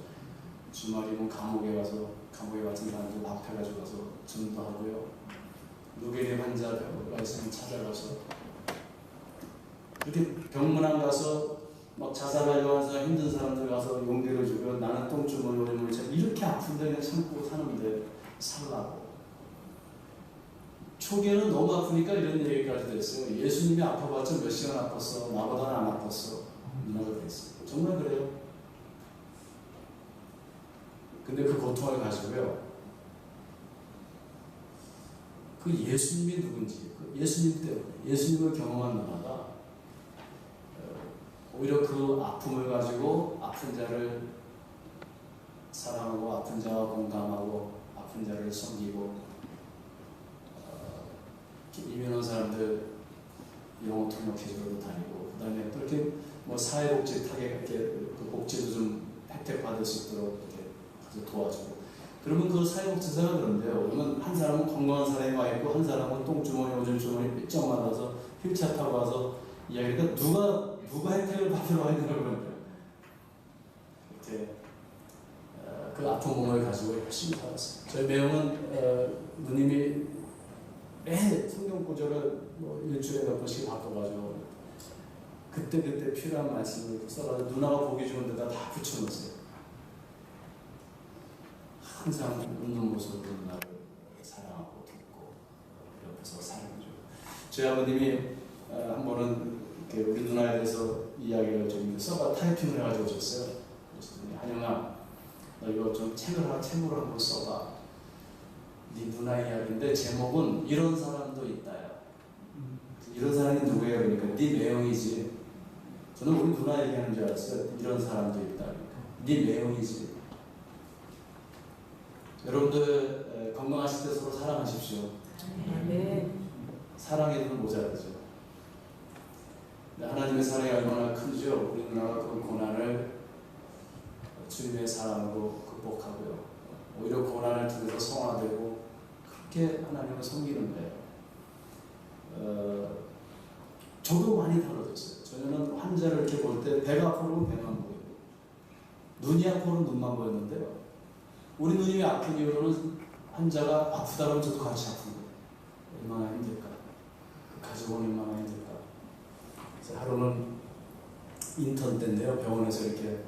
주말이면 감옥에 같은 사람들 앞에가지고 가서 전도하고요, 누게림 환자가 있으면 찾아가서 그렇게 병문안 가서 막 자살하려고 하는 사람, 힘든 사람들 가서 용기를 주고요, 나는 똥주머니 오줌을 이렇게 아픈데 그냥 참고 사는데 살라고. 초기에는 너무 아프니까 이런 얘기까지 됐어요. 예수님이 아파봤자 몇 시간 아팠어. 나보다는 안 아팠어. 누나가 그랬어요. 정말 그래요. 근데 그 고통을 가지고요. 그 예수님이 누군지, 그 예수님 때문에, 예수님을 경험한 누나가 오히려 그 아픔을 가지고 아픈 자를 사랑하고 아픈 자와 공감하고 아픈 자를 섬기고 이민원 사람들 영어 통역해주러도 다니고, 그 다음에 또 이렇게 뭐 사회복지 타겟 이렇게 그 복지도 좀 혜택 받을 수 있도록 이렇게 가서 도와주고. 그러면 그 사회복지사가 그런데요. 그러면 한 사람은 건강한 사람이 와 있고, 한 사람은 똥주머니, 오줌주머니 삐쩍 맞아서 휠체어 타고 와서 이야기가 누가 혜택을 받으러 와 있는 거예요. 이렇게 그 아픈 몸을 가지고 열심히 살았어요. 저희 매형은 누님이 매 성경 구절을 뭐 일주일에 몇 번씩 바꿔가지고 그때 필요한 말씀을 써가지고 누나가 보기 좋은 데다 다 붙여놓으세요. 항상 웃는 모습으로 누나를 사랑하고 돕고 옆에서 사랑해주고. 저희 아버님이 한 번은 우리 누나에 대해서 이야기를 좀 써가 타이핑을 해가지고 오셨어요. 그래서 한영아, 너 이거 좀 책으로 한번 써봐. 네 누나 이야기인데 제목은 이런 사람도 있다요. 이런 사람이 누구예요? 그러니까 네 매형이지. 저는 우리 누나 얘기하는 줄 알았어요. 이런 사람도 있다. 네 매형이지. 여러분들 건강하실 때 서로 사랑하십시오. 네. 사랑해도 모자라죠. 하나님의 사랑이 얼마나 큰지요. 우리 누나가 그 고난을 주님의 사랑으로 극복하고요. 오히려 고난을 통해서 성화되고 그렇게 하나님을 섬기는 거예요. 저도 많이 달라졌어요. 저는 환자를 이렇게 볼 때 배가 아프면 배만 보이고 눈이 아프면 눈만 보였는데요. 우리 누님이 아픈 이유로는 환자가 아프다 그러면 저도 같이 아픈 거예요. 얼마나 힘들까. 그 가족은 얼마나 힘들까. 그래서 하루는 인턴 때인데요. 병원에서 이렇게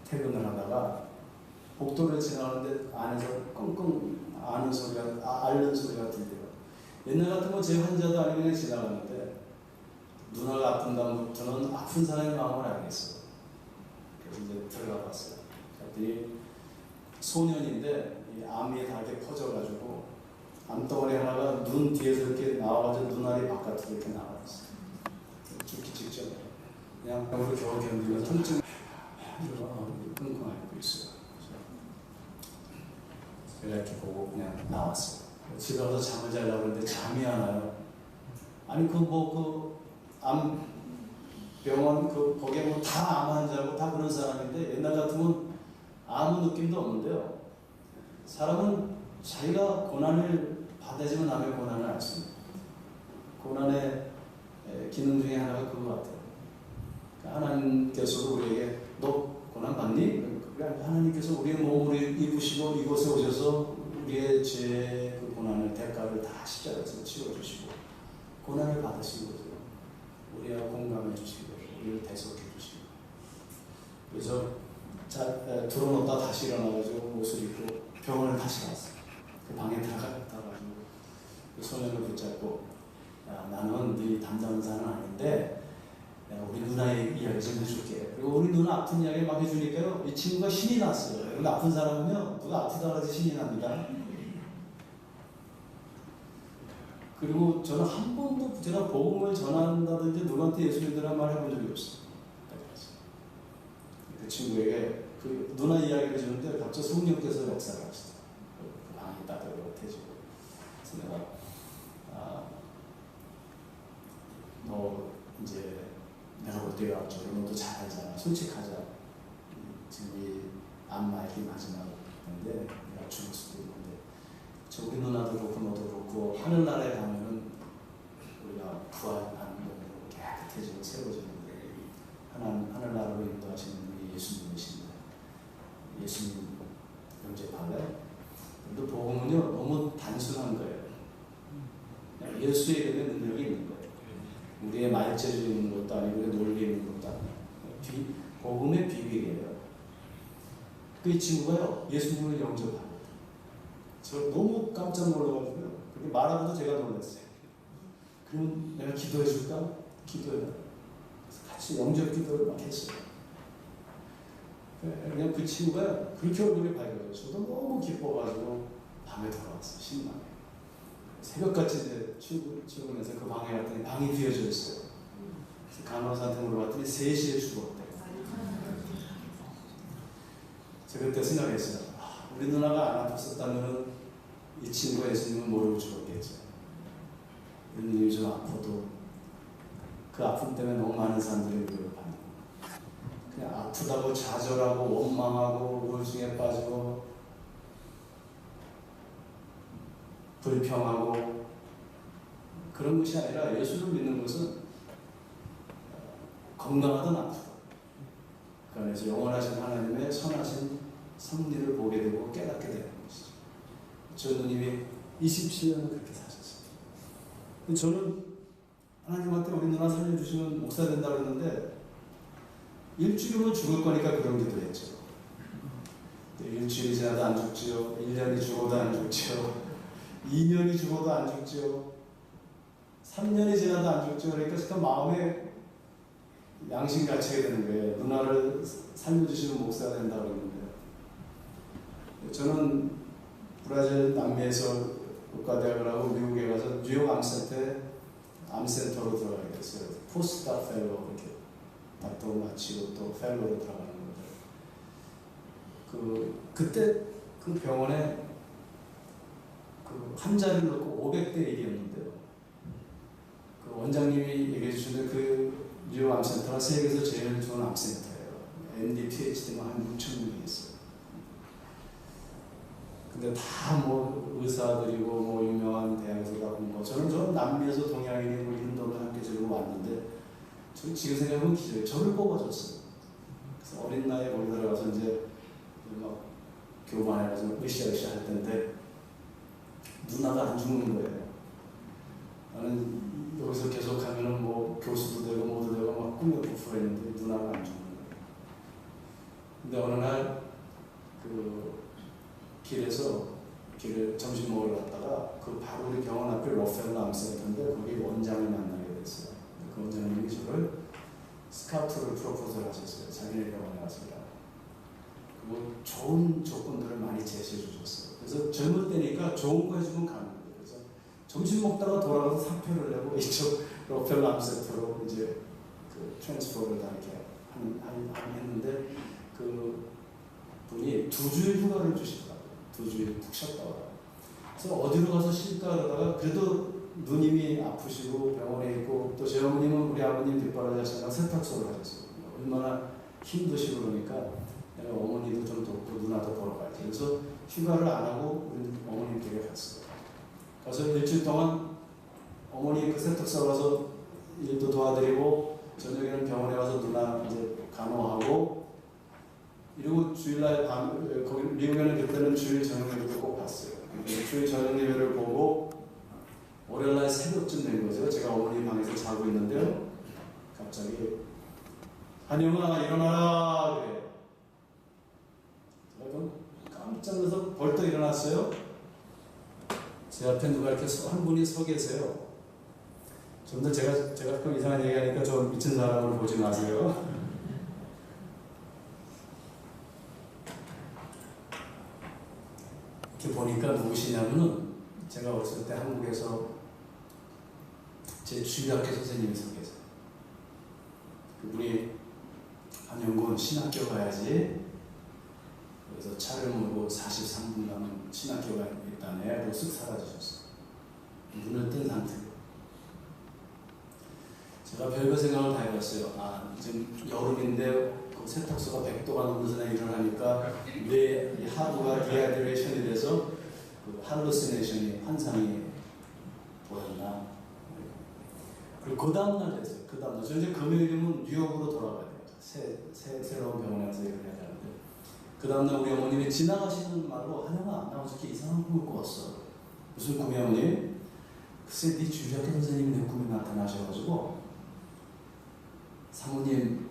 퇴근을 하다가 복도를 지나가는데 안에서 끙끙 앓는 소리가 들려요. 옛날 같으면 제 환자도 아니고 그냥 지나가는데 누나가 아픈 다음부터는 아픈 사람의 마음을 알겠어요. 그래서 이제 들어가 봤어요. 그랬더니 소년인데 이 암이 다 이렇게 퍼져가지고 암덩어리 하나가 눈 뒤에서 이렇게 나와가지고 눈알이 바깥으로 이렇게 나와있어요. 죽기 직전에 그냥 겨우 견디면서 통증 끙끙 앓고 있어요. 이렇게 보고 그냥 나왔어요. 집에 가서 잠을 자려고 그러는데 잠이 안 와요. 아니 암 병원 거기에 뭐 다 암 환자고 다 그런 사람인데 옛날 같으면 아무 느낌도 없는데요. 사람은 자기가 고난을 받아지면 남의 고난을 알습니다. 고난의 기능 중에 하나가 그거 같아요. 그러니까 하나님께서도 우리에게 너 고난 받니? 하나님께서 우리의 몸을 입으시고 이곳에 오셔서 우리의 죄의 그 고난을 대가를 다 십자가에서 치워주시고 고난을 받으신 거죠. 우리와 공감해 주시고 우리를 대속해 주시고. 그래서 들어놓다 다시 일어나가지고 옷을 입고 병원을 다시 갔어요. 그 방에 들어가가지고 그 소년을 붙잡고 야, 나는 네 담당 의사는 아닌데 내가 우리 누나의 이야기 좀 해줄게. 그리고 우리 누나 아픈 이야기 막 해주니까요, 이 친구가 신이 났어요. 여기 아픈 사람은요, 누가 아프다 그래서 신이 납니다. 그리고 저는 한 번도 제가 복음을 전한다든지 누구한테 예수 믿으라는 말 해본 적이 없어요. 그 친구에게 그 누나 이야기를 해주는데 갑자기 성령께서 역사를 하시더라고요. 그 방이 따뜻해지고. 그래서 내가 너 이제 내가 볼 때가 저기 너도 잘하잖아. 솔직하자. 지금 이 안마의 마지막인데 내가 죽을 수도 있는데 저 우리 누나도 그렇고 너도 그렇고 하늘나라에 가면은 우리가 부활하는 몸으로 깨끗해지고 새로워지는데 하늘나라로 인도하시는 분이 예수님이십니다. 예수님 영접할래? 근데 복음은요 너무 단순한 거예요. 예수의 이름에 능력이 있는 거예요. 우리의 말재주 있는 것도 아니고 우리의 논리 있는 것도 아니고 복음의 비밀이에요. 그 친구가요 예수님을 영접합니다. 저 너무 깜짝 놀라가지고요. 그렇게 말하고도 제가 놀랐어요. 그럼 내가 기도해 줄까? 기도해라. 그래서 같이 영접 기도를 막 했어요. 그냥 그 친구가 그렇게 얼굴이 밝아요. 저도 너무 기뻐가지고 밤에 돌아왔어요. 신나게. 새벽같이 이제 출근해서 그 방에 갔더니 방이 비어져 있어요. 그래서 간호사한테 물어봤더니 3시에 죽었대요. 제가 그때 생각했어요. 우리 누나가 안 아팠었다면 이 친구가 예수님은 모르고 죽었겠죠. 우리 누님이 좀 아파도 그 아픔 때문에 너무 많은 사람들이 위로를 받는 거예요. 그냥 아프다고 좌절하고 원망하고 우울증에 빠지고 불평하고 그런 것이 아니라 예수를 믿는 것은 건강하든 아프든 그 안에서 영원하신 하나님의 선하신 섭리를 보게 되고 깨닫게 되는 것이죠. 저 누님이 27년을 그렇게 사셨습니다. 저는 하나님한테 우리 누나 살려주시면 목사 된다고 했는데 일주일이면 죽을 거니까 그런 기도 했죠. 일주일이 지나도 안 죽지요. 1년이 죽어도 안 죽지요. 2년이 죽어도 안 죽지요. 3년이 지나도 안 죽지요. 그러니까 그 마음에 양심 갇히게 되는 거예요. 누나를 살려주시는 목사가 된다고 했는데 저는 브라질 남미에서 국가대학을 하고 미국에 가서 뉴욕 암센터로 들어가게 됐어요. 포스트닥 펠로우 이렇게 닥터 마치고 또 펠로우로 들어가는 거죠. 그때 그 병원에 그 환자를 넣고 500대 1이었는데요. 그 원장님이 얘기해 주시는데 그 뉴욕 암센터가 세계에서 제일 좋은 암센터예요. MD, PhD만 한 6천 명이 있어요. 근데 다 뭐 의사들이고 뭐 유명한 대학에서 다 공부. 저는 남미에서 동양인이 뭐 인도를 함께 들고 왔는데 저 지금 생각하면 기적이에요. 저를 뽑아줬어요. 그래서 어린 나이에 거기 들어가서 이제 막 교반해가지고 으쌰으쌰 할 텐데 누나가 안 죽는 거예요. 나는 여기서 계속하면은 뭐 교수도 되고 뭐도 되고 막 꿈에 부풀어 있는데 누나가 안 죽는 거예요. 근데 어느 날 그 길을 점심 먹으러 갔다가 그 바로 우리 병원 앞에 록펠러 암센터인데 거기 원장을 만나게 됐어요. 그 원장님이 저를 스카우트를 프로포즈를 하셨어요. 자기네 병원에 가서 일하고. 그리고 좋은 조건들을 많이 제시해 주셨어요. 그래서 젊을 때니까 좋은 거 해주면 가는 거예요. 그래서 점심 먹다가 돌아가서 사표를 내고 이쪽 록펠러 암센터로 이제 그 트랜스퍼를 다 이렇게 했는데 그 분이 2주일 휴가를 주시더라고요. 2주일 푹 쉬었다 와요. 그래서 어디로 가서 쉴까 그러다가 그래도 누님이 아프시고 병원에 있고 또 제 어머님은 우리 아버님 뒷바라지 하시다가 세탁소를 하셨어요. 얼마나 힘드시고 그러니까 내가 어머니도 좀 돕고 누나도 보러 가야지. 그래서 휴가를 안 하고 우리 어머님 댁에 갔어요. 가서 일주일 동안 어머니 그 세탁소 가서 일도 도와드리고 저녁에는 병원에 가서 누나 이제 간호하고 그리고 주일날 거기 미국에는 그때는 주일 저녁 예배를 꼭 봤어요. 주일 저녁 예배를 보고 월요일날 새벽쯤 된 거죠. 제가 어머니 방에서 자고 있는데요. 갑자기 한영아 일어나라 그래요. 제가 깜짝 놀라서 벌떡 일어났어요. 제 앞에 누가 이렇게 한 분이 서 계세요. 좀 더 제가 조금 이상한 얘기하니까 저 미친 사람을 보지 마세요. 이렇게 보니까 누구시냐면은 제가 어렸을 때 한국에서 제 주일학교 선생님이 서 계세요. 그분이 한영군 신학교 가야지. 그래서 차를 몰고 43분 가면 신학교가 있다네. 하고 쓱 사라지셨어요. 눈을 뜬 상태로. 제가 별거 생각을 다 해봤어요. 아, 지금 여름인데 그 세탁소가 100도가 넘어서 일을 하니까 뇌 하부가 디하이드레이션이 돼서 그 할루시네이션이 환상이 보였나. 그리고 그 다음날 됐어요. 그 다음날. 저 이제 금요일이면 뉴욕으로 돌아가야 돼요. 새로운 병원에서 일을 해야 되는데. 그 다음날 우리 어머님이 지나가시는 말로 하나가 나 어저께 이상한 꿈을 꿨어. 무슨 꿈이야 어머니? 글쎄 네 주일학교 선생님이 내 꿈에 나타나셔가지고 사모님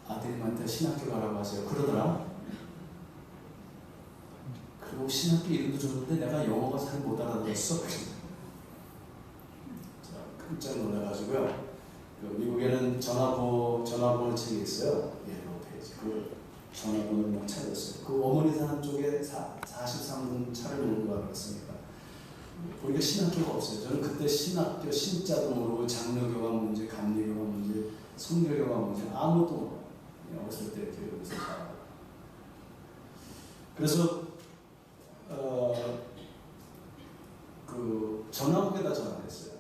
아드님한테 신학교 가라고 하세요. 그러더라. 그리고 신학교 이름도 줬는데 내가 영어가 잘 못 알아들었어. 깜짝 놀라가지고요. 그 미국에는 전화번호 책이 있어요. 옐로우 페이지. 그 전화번호를 막 찾았어요. 그 어머니 사는 쪽에 43분 차를 몰고 가봤으니까. 우리가 신학교가 없어요. 저는 그때 신학교 신자도 모르고 장로교가 뭔지 감리교가 뭔지 성교교가 뭔지 아무것도 몰라요. 어렸을 때 교육에서 다. 그래서 그 전화국에다 전화를 했어요.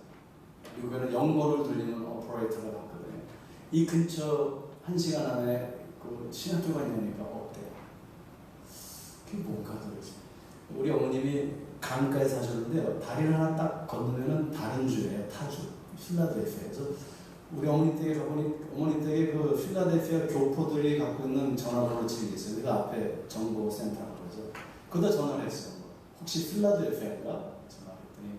미국에는 영번호를 돌리는 오퍼레이터가 났거든요. 이 근처 1시간 안에 그 신학교가 있냐니까 없대요. 그게 뭔가 그러지. 우리 어머님이 강가에 사셨는데요. 다리를 하나 딱 건너면은 다른 주예요. 타주. 필라델피아에서 우리 어머니 댁에 가보니 어머니 댁에 그 필라델피아 교포들이 갖고 있는 전화번호 책이 있어요. 그 앞에 정보센터라고 해서 거기다 전화를 했어요. 혹시 필라델피아인가? 전화했더니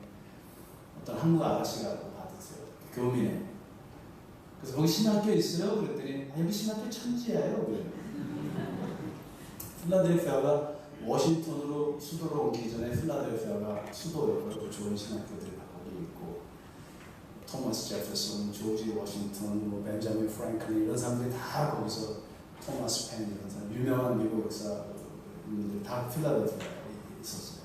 어떤 한국 아가씨가 받으세요. 교민에. 그래서 거기 신학교 있어요? 그랬더니 여기 신학교 천지예요. 필라델피아가 워싱턴으로 수도로 오기 전에 필라델피아가 수도였고요. 좋은 신학교들이 다 거기 있고 토마스 제퍼슨, 조지 워싱턴, 뭐 벤자민 프랭클린 이런 사람들이 다 거기서 토마스 펜 이런 사람 유명한 미국 역사인들 다 필라델피아에 있었어요.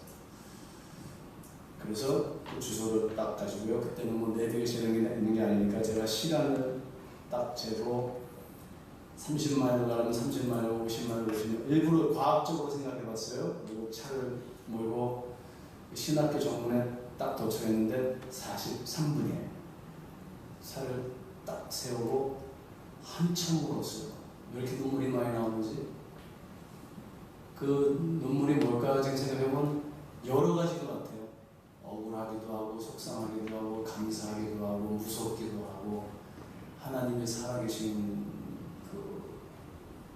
그래서 그 주소를 딱 가지고요. 그때는 뭐 내비게이션이 있는 게 아니니까 제가 시간을 딱 재고 30마일 가려면 30마일, 50마일, 50마일 일부러 과학적으로 생각해봤어요. 그리고 차를 몰고 신학교 정문에 딱 도착했는데 43분이에요. 차를 딱 세우고 한참 울었어요. 왜 이렇게 눈물이 많이 나오는지. 그 눈물이 뭘까 지금 생각해보면 여러 가지 것 같아요. 억울하기도 하고 속상하기도 하고 감사하기도 하고 무섭기도 하고 하나님의 살아계신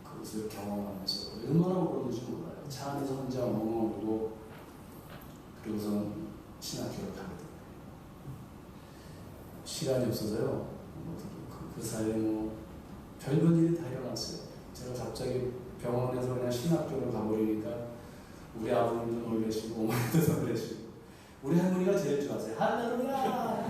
그것을 경험하면서 얼마나 울었는지 몰라요. 차 안에서 혼자 엉엉 울고 그리고서 신학교를 가게 됩니다. 시간이 없어서요. 그 사이에 뭐 별별 일이 다 일어났어요. 제가 갑자기 병원에서 그냥 신학교를 가버리니까 우리 아버님도 놀라시고 어머니도 놀라시고 우리 할머니가 제일 좋았어요. 할렐루야!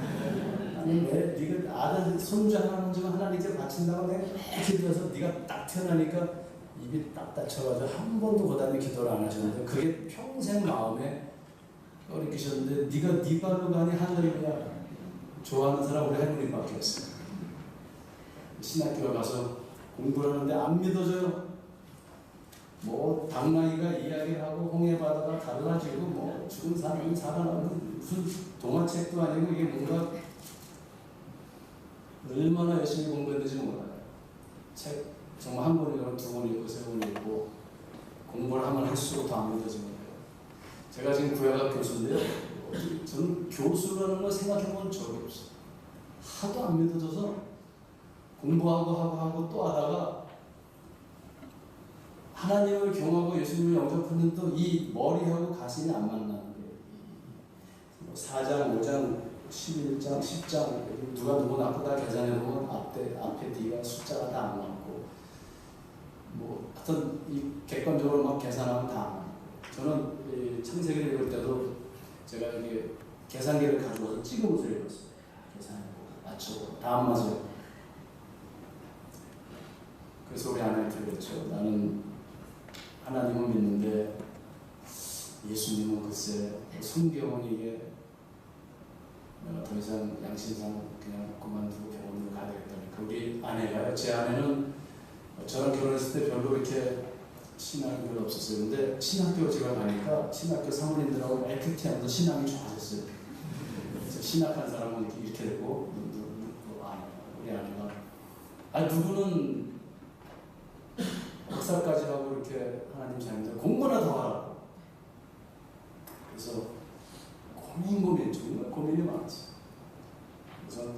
아니 네가 아들 손주 하나 중 하나를 이제 바친다고 내가 기도해서 네가 딱 태어나니까 입이 딱 다쳐가지고 한 번도 그다음에 기도를 안 하셨는데 그게 평생 마음에 끓이셨는데 네가 네 발로 가니 할렐루야. 좋아하는 사람 우리 할머니밖에 없어요. 신학교에 가서 공부를 하는데 안 믿어져요. 뭐 당나귀가 이야기하고 홍해바다가 달라지고 뭐 죽은 사람이 살아나는 무슨 동화책도 아니고 이게 뭔가 얼마나 열심히 공부했는지 몰라요. 책 정말 한 권 읽으면 두 권 읽고 세 권 읽고 공부를 하면 할수록 더 안 믿어지는 거예요. 제가 지금 구약학 교수인데요. 저는 교수라는 걸 생각해본 적이 없어요. 하도 안 믿어져서 공부하고 하고 또 하다가 하나님을 경험하고 예수님을 영접하는 또 이 머리하고 가슴이 안 만나는 거예요. 4장, 5장, 11장, 10장 누가 낳고 다 계산해보면 앞에 뒤가 숫자가 다 안 맞고 뭐 하여튼 이 객관적으로 막 계산하면 다 안 맞고 저는 창세기를 읽을 때도 제가 이게 계산기를 가져와서 찍으면서 읽었어요. 계산해보고 맞춰보고 다 안 맞아요. 그래서 우리 아내한테 그랬죠. 나는 하나님은 믿는데 예수님은 글쎄 성경은 이게 내가 더 이상 양심상 그냥 그만두고 병원으로 가야 되겠다니까 우리 아내가요. 제 아내는 저랑 결혼했을 때 별로 이렇게 신앙이 별로 없었어요. 근데 신학교 제가 가니까 신학교 사모님들하고 FT 하면서 신앙이 좋아졌어요. 그래서 신학한 사람은 이렇게 되고 우리 아내가 누구는 박사까지 하고 이렇게 하나님 자녀들 공부나 더 하라고. 그래서 정말 고민이 많았어요. 그래서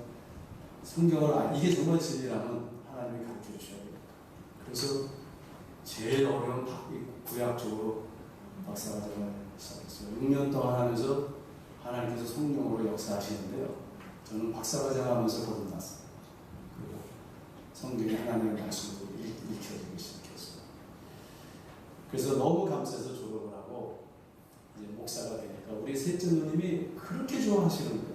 성경을 이게 정말 진리라면 하나님이 가르쳐 주셔야 됩니다. 그래서 제일 어려운 구약적으로 박사과정을 시작했어요. 6년 동안 하면서 하나님께서 성령으로 역사하시는데요. 저는 박사과정 하면서 거듭났어요. 그리고 성경이 하나님의 말씀으로 읽혀지기 시작했어요. 그래서 너무 감사해서 졸업을 하고 이제 목사가 되니까 우리 셋째 누님이 그렇게 좋아하시는 거예요.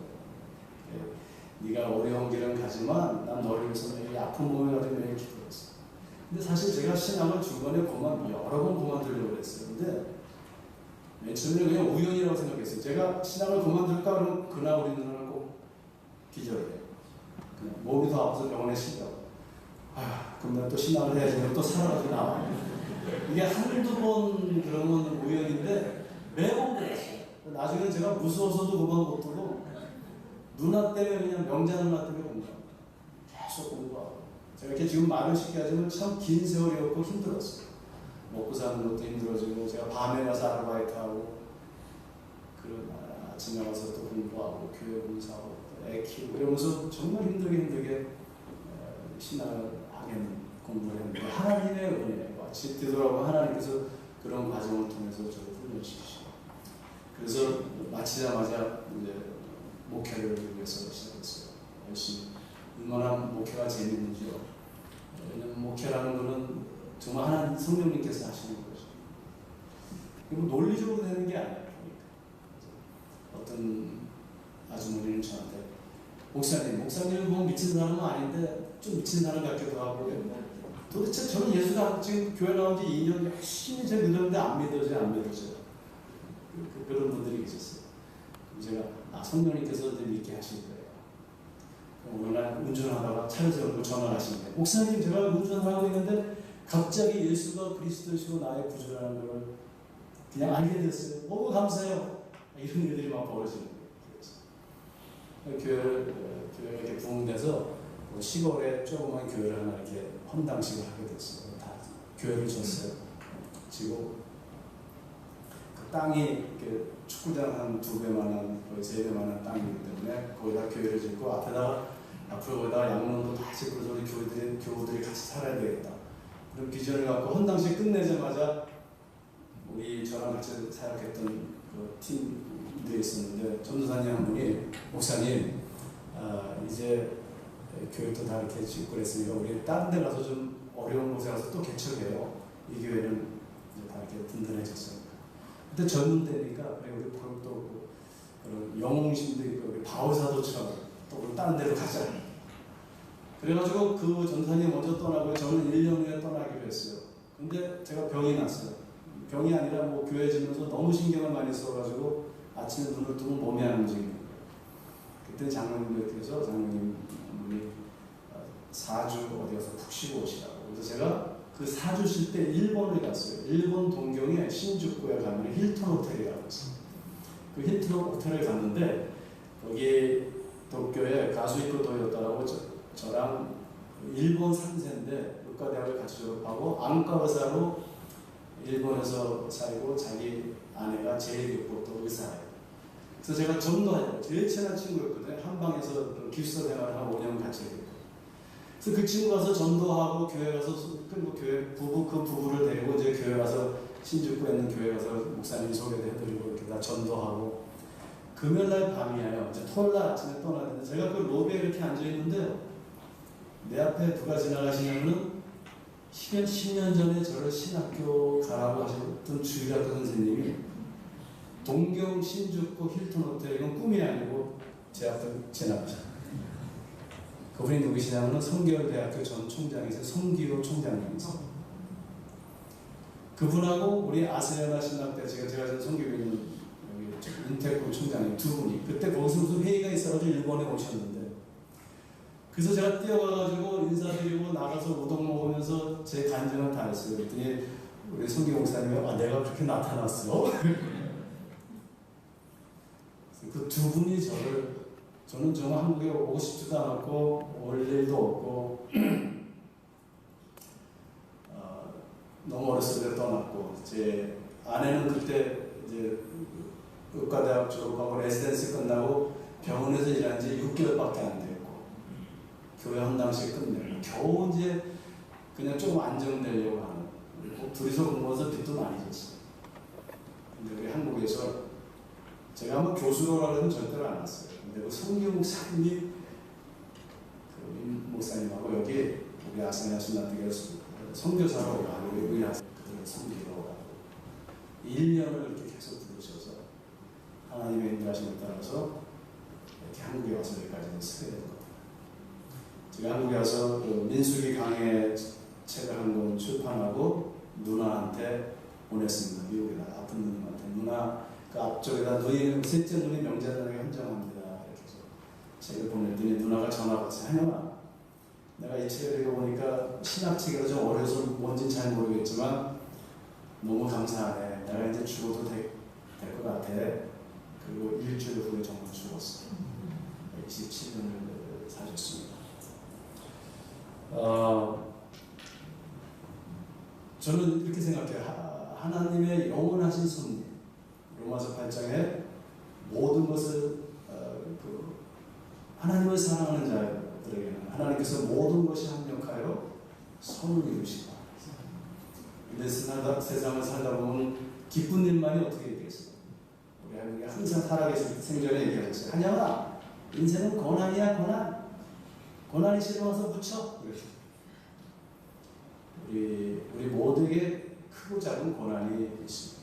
네가 어려운 길은 가지만 난 너를 위해서 매일 아픈 몸에 가지고 매일 기도했어. 근데 사실 제가 신앙을 중간에 여러 번 그만두려고 했어요. 근데 맨 처음에 그냥 우연이라고 생각했어요. 제가 신앙을 그만둘까 그러면 그날 우리 누나는 꼭 기절해요. 그냥 몸이 더 아파서 병원에 실려고. 그럼 또 신앙을 해야지. 또 살아가지고 나와요. 이게 한두 번 그런 건 우연인데 매번 그랬어요. 나중에는 제가 무서워서도 그만 못 두고 누나 때문에 그냥 명자 누나 때문에 공부합니다. 계속 공부하고. 제가 이렇게 지금 말을 쉽게 하지만 참 긴 세월이었고 힘들었어요. 먹고 사는 것도 힘들어지고 제가 밤에 가서 아르바이트하고 아침에 와서 또 공부하고 교회 봉사하고 애 키우고 이러면서 정말 힘들게 신앙을 하겠는 공부를 했는데 하나님의 은혜 마치 되돌아보면 하나님께서 그런 과정을 통해서 저를 훈련시키시고 그래서 마치자마자 이제 목회를 위해서 시작했어요. 열심히 얼마나 목회가 재밌는지요. 왜냐면 목회라는 것은 정말 하나님 성령님께서 하시는 거죠. 그리고 논리적으로 되는 게 아니에요. 어떤 아주머니는 저한테 목사님은 뭐 미친 사람은 아닌데 좀 미친 사람 같기도 하고 도대체 저는 예수가 지금 교회 나온 지 2년 열심히 제가 믿었는데 안 믿어져요. 그런 분들이 계셨어요. 제가 성령님께서 이제 믿게 하실 거예요. 어느 날 운전하다가 차를 세우고 전화를 하시는데 목사님 제가 운전을 하고 있는데 갑자기 예수가 그리스도시고 나의 구주라는 걸 그냥 알게 됐어요. 너무 감사해요. 이런 일들이 막 벌어지는 거예요. 교회가 이렇게 부흥돼서 시골에 조그만 교회를 하나 이렇게 헌당식을 하게 됐어요. 다 교회를 졌어요. 지고 그 땅이 이렇게 축구장 한 2배만한 거의 3배만한 땅이기 때문에 거기다 교회를 짓고 앞으로 거기다 양문도 다 짓고 우리 교우들이 같이 살아야 되겠다. 그런 비전을 갖고 헌당식 끝내자마자 우리 저랑 같이 사역했던 그 팀들이 있었는데 전도사님 한 분이 목사님 이제 교육도 다 이렇게 짓고 그랬으니까 우리 다른 데 가서 좀 어려운 곳에 가서 또 개척해요. 이 교회는 이제 다 이렇게 든든해졌어요. 근데 젊은 때니까 그래 우리 또 그런 영웅심도 있고 우리 바오사도처럼 또 우리 다른 데로 가자. 그래가지고 그 전사님 먼저 떠나고 저는 1년 후에 떠나기로 했어요. 근데 제가 병이 났어요. 병이 아니라 뭐 교회 지면서 너무 신경을 많이 써가지고 아침에 눈을 뜨면 몸이 안 움직이는 거예요. 그때 장로님께서 장로님 분이 4주 어디 가서 푹 쉬고 오시라고. 그래서 제가 그 4주 쉴 때 일본을 갔어요. 일본 동경에 신주쿠에 가면 힐튼 호텔이라고 있어요. 그 힐튼 호텔을 갔는데 거기 도쿄에 가수이코 도요타라고 저랑 일본 3세인데 의과대학을 같이 졸업하고 안과 의사로 일본에서 살고 자기 아내가 제1교포도 의사예요. 그래서 제가 전도하려고 제일 친한 친구였거든요. 한방에서 기숙사 생활을 한 5년 같이 했거든요. 그래서 그 친구 가서 전도하고 교회 가서 그리고 교회 부부를 데리고 이제 교회 가서 신주쿠에 있는 교회 가서 목사님 소개도 해드리고 이렇게 다 전도하고 금요일날 밤이에요. 이제 토요일날 아침에 떠나야 되는데 제가 그 로비에 이렇게 앉아 있는데 내 앞에 누가 지나가시냐면은 10년 전에 저를 신학교 가라고 하셨던 주일학교 선생님이 동경 신주쿠 힐튼 호텔 이건 꿈이 아니고 제 앞에 지나가셨어요. 그분이 누구시냐면 성결대학교 전 총장이세요. 성기호 총장님이세요. 그분하고 우리 아세아나 신학대 제가 전 성교교는 여기 윤택구 총장님 두 분이 그때 거기서 무슨 회의가 있어가지고 일본에 오셨는데 그래서 제가 뛰어가가지고 인사드리고 나가서 우동 먹으면서 제 간증을 다 했어요. 그랬더니 우리 송기 목사님이 내가 그렇게 나타났어? 그 두 분이 저는 정말 한국에 오고 싶지도 않았고 올 일도 없고 너무 어렸을 때 떠났고 제 아내는 그때 이제 의과대학 졸업하고 레지던시 끝나고 병원에서 일한 지 6개월밖에 안 됐고 교회 헌당식 끝내고 겨우 이제 그냥 좀 안정되려고 하는 그리고 둘이서 공부해서 빚도 많이 졌어요. 근데 우리 한국에서 제가 한번 교수로라고는 절대로 안 왔어요. 근데 그 송기 목사님이 그 목사님하고 여기 우리 아스나 신학교에 선교사로 가고 우리 그들을 섬기러 가고 1년을 이렇게 계속 부르셔서 하나님의 인도하심에 따라서 이렇게 한국에 와서 여기까지는 쓰게 된 겁니다. 제가 한국에 와서 그 민수기 강의 책을 한 권 출판하고 누나한테 보냈습니다. 미국에 아픈 누나한테 누나 그 앞쪽에다 셋째 눈이 명제단에 헌정합니다. 이렇게 해서 책을 보냈더니 누나가 전화가 왔어요. 한영아, 내가 이 책을 읽어보니까 신학책이라 좀 어려서 뭔지는 잘 모르겠지만 너무 감사하네. 내가 이제 죽어도 될 것 같아. 그리고 일주일 후에 정말 죽었어요. 27년을 사셨습니다. 저는 이렇게 생각해요. 하나님의 영원하신 섭리 로마서 8장에 모든 것을 하나님을 사랑하는 자들에게는 하나님께서 모든 것이 합력하여 선을 이루시고 근데 세상을 살다 보면 기쁜 일만이 어떻게 되겠어요? 우리 항상 살아계실 때 생전에 얘기하셨어요. 한영아, 인생은 고난이야, 고난. 고난이 싫어서 묻혀. 우리 모두에게 크고 작은 고난이 있습니다.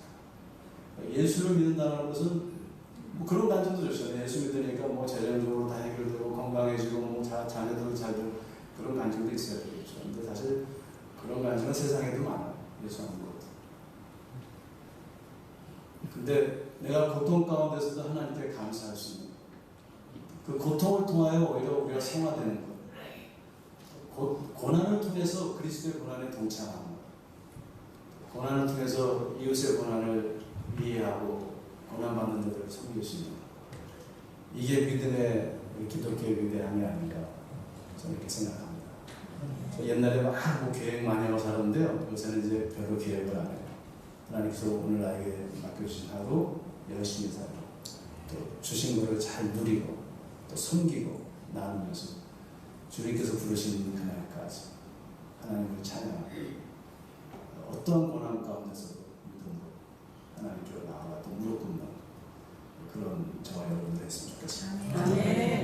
예수를 믿는다는 것은 뭐 그런 간증도 좋잖아요. 예수 믿으니까 뭐 재정적으로 다 해결되고 건강해지고 뭐 자녀들 잘 되고 그런 간증도 있어야 되겠죠. 근데 사실 그런 간증은 세상에도 많아요. 예수 안 믿는 것도. 근데 내가 고통 가운데서도 하나님께 감사할 수 있는 그 고통을 통하여 오히려 우리가 성화되는 것. 고난을 통해서 그리스도의 고난에 동참하는 것. 고난을 통해서 이웃의 고난을 이해하고 고난받는 자들을 섬길 수 있는 것. 이게 믿음의 기독교의 위대함이 아닌가 저는 이렇게 생각합니다. 옛날에 막 계획 많이 하고 살았는데요. 요새는 이제 별로 계획을 안 해요. 하나님께서 오늘 나에게 맡겨주신 하루 열심히 살고 또 주신 것을 잘 누리고 또 섬기고 나누면서 주님께서 부르시는 그날까지 하나님을 찬양하고 어떠한 고난 가운데서도 믿음으로 하나님께로 나아가 또 무릎 꿇는 그런 저와 여러분들 했으면 좋겠습니다. 아멘.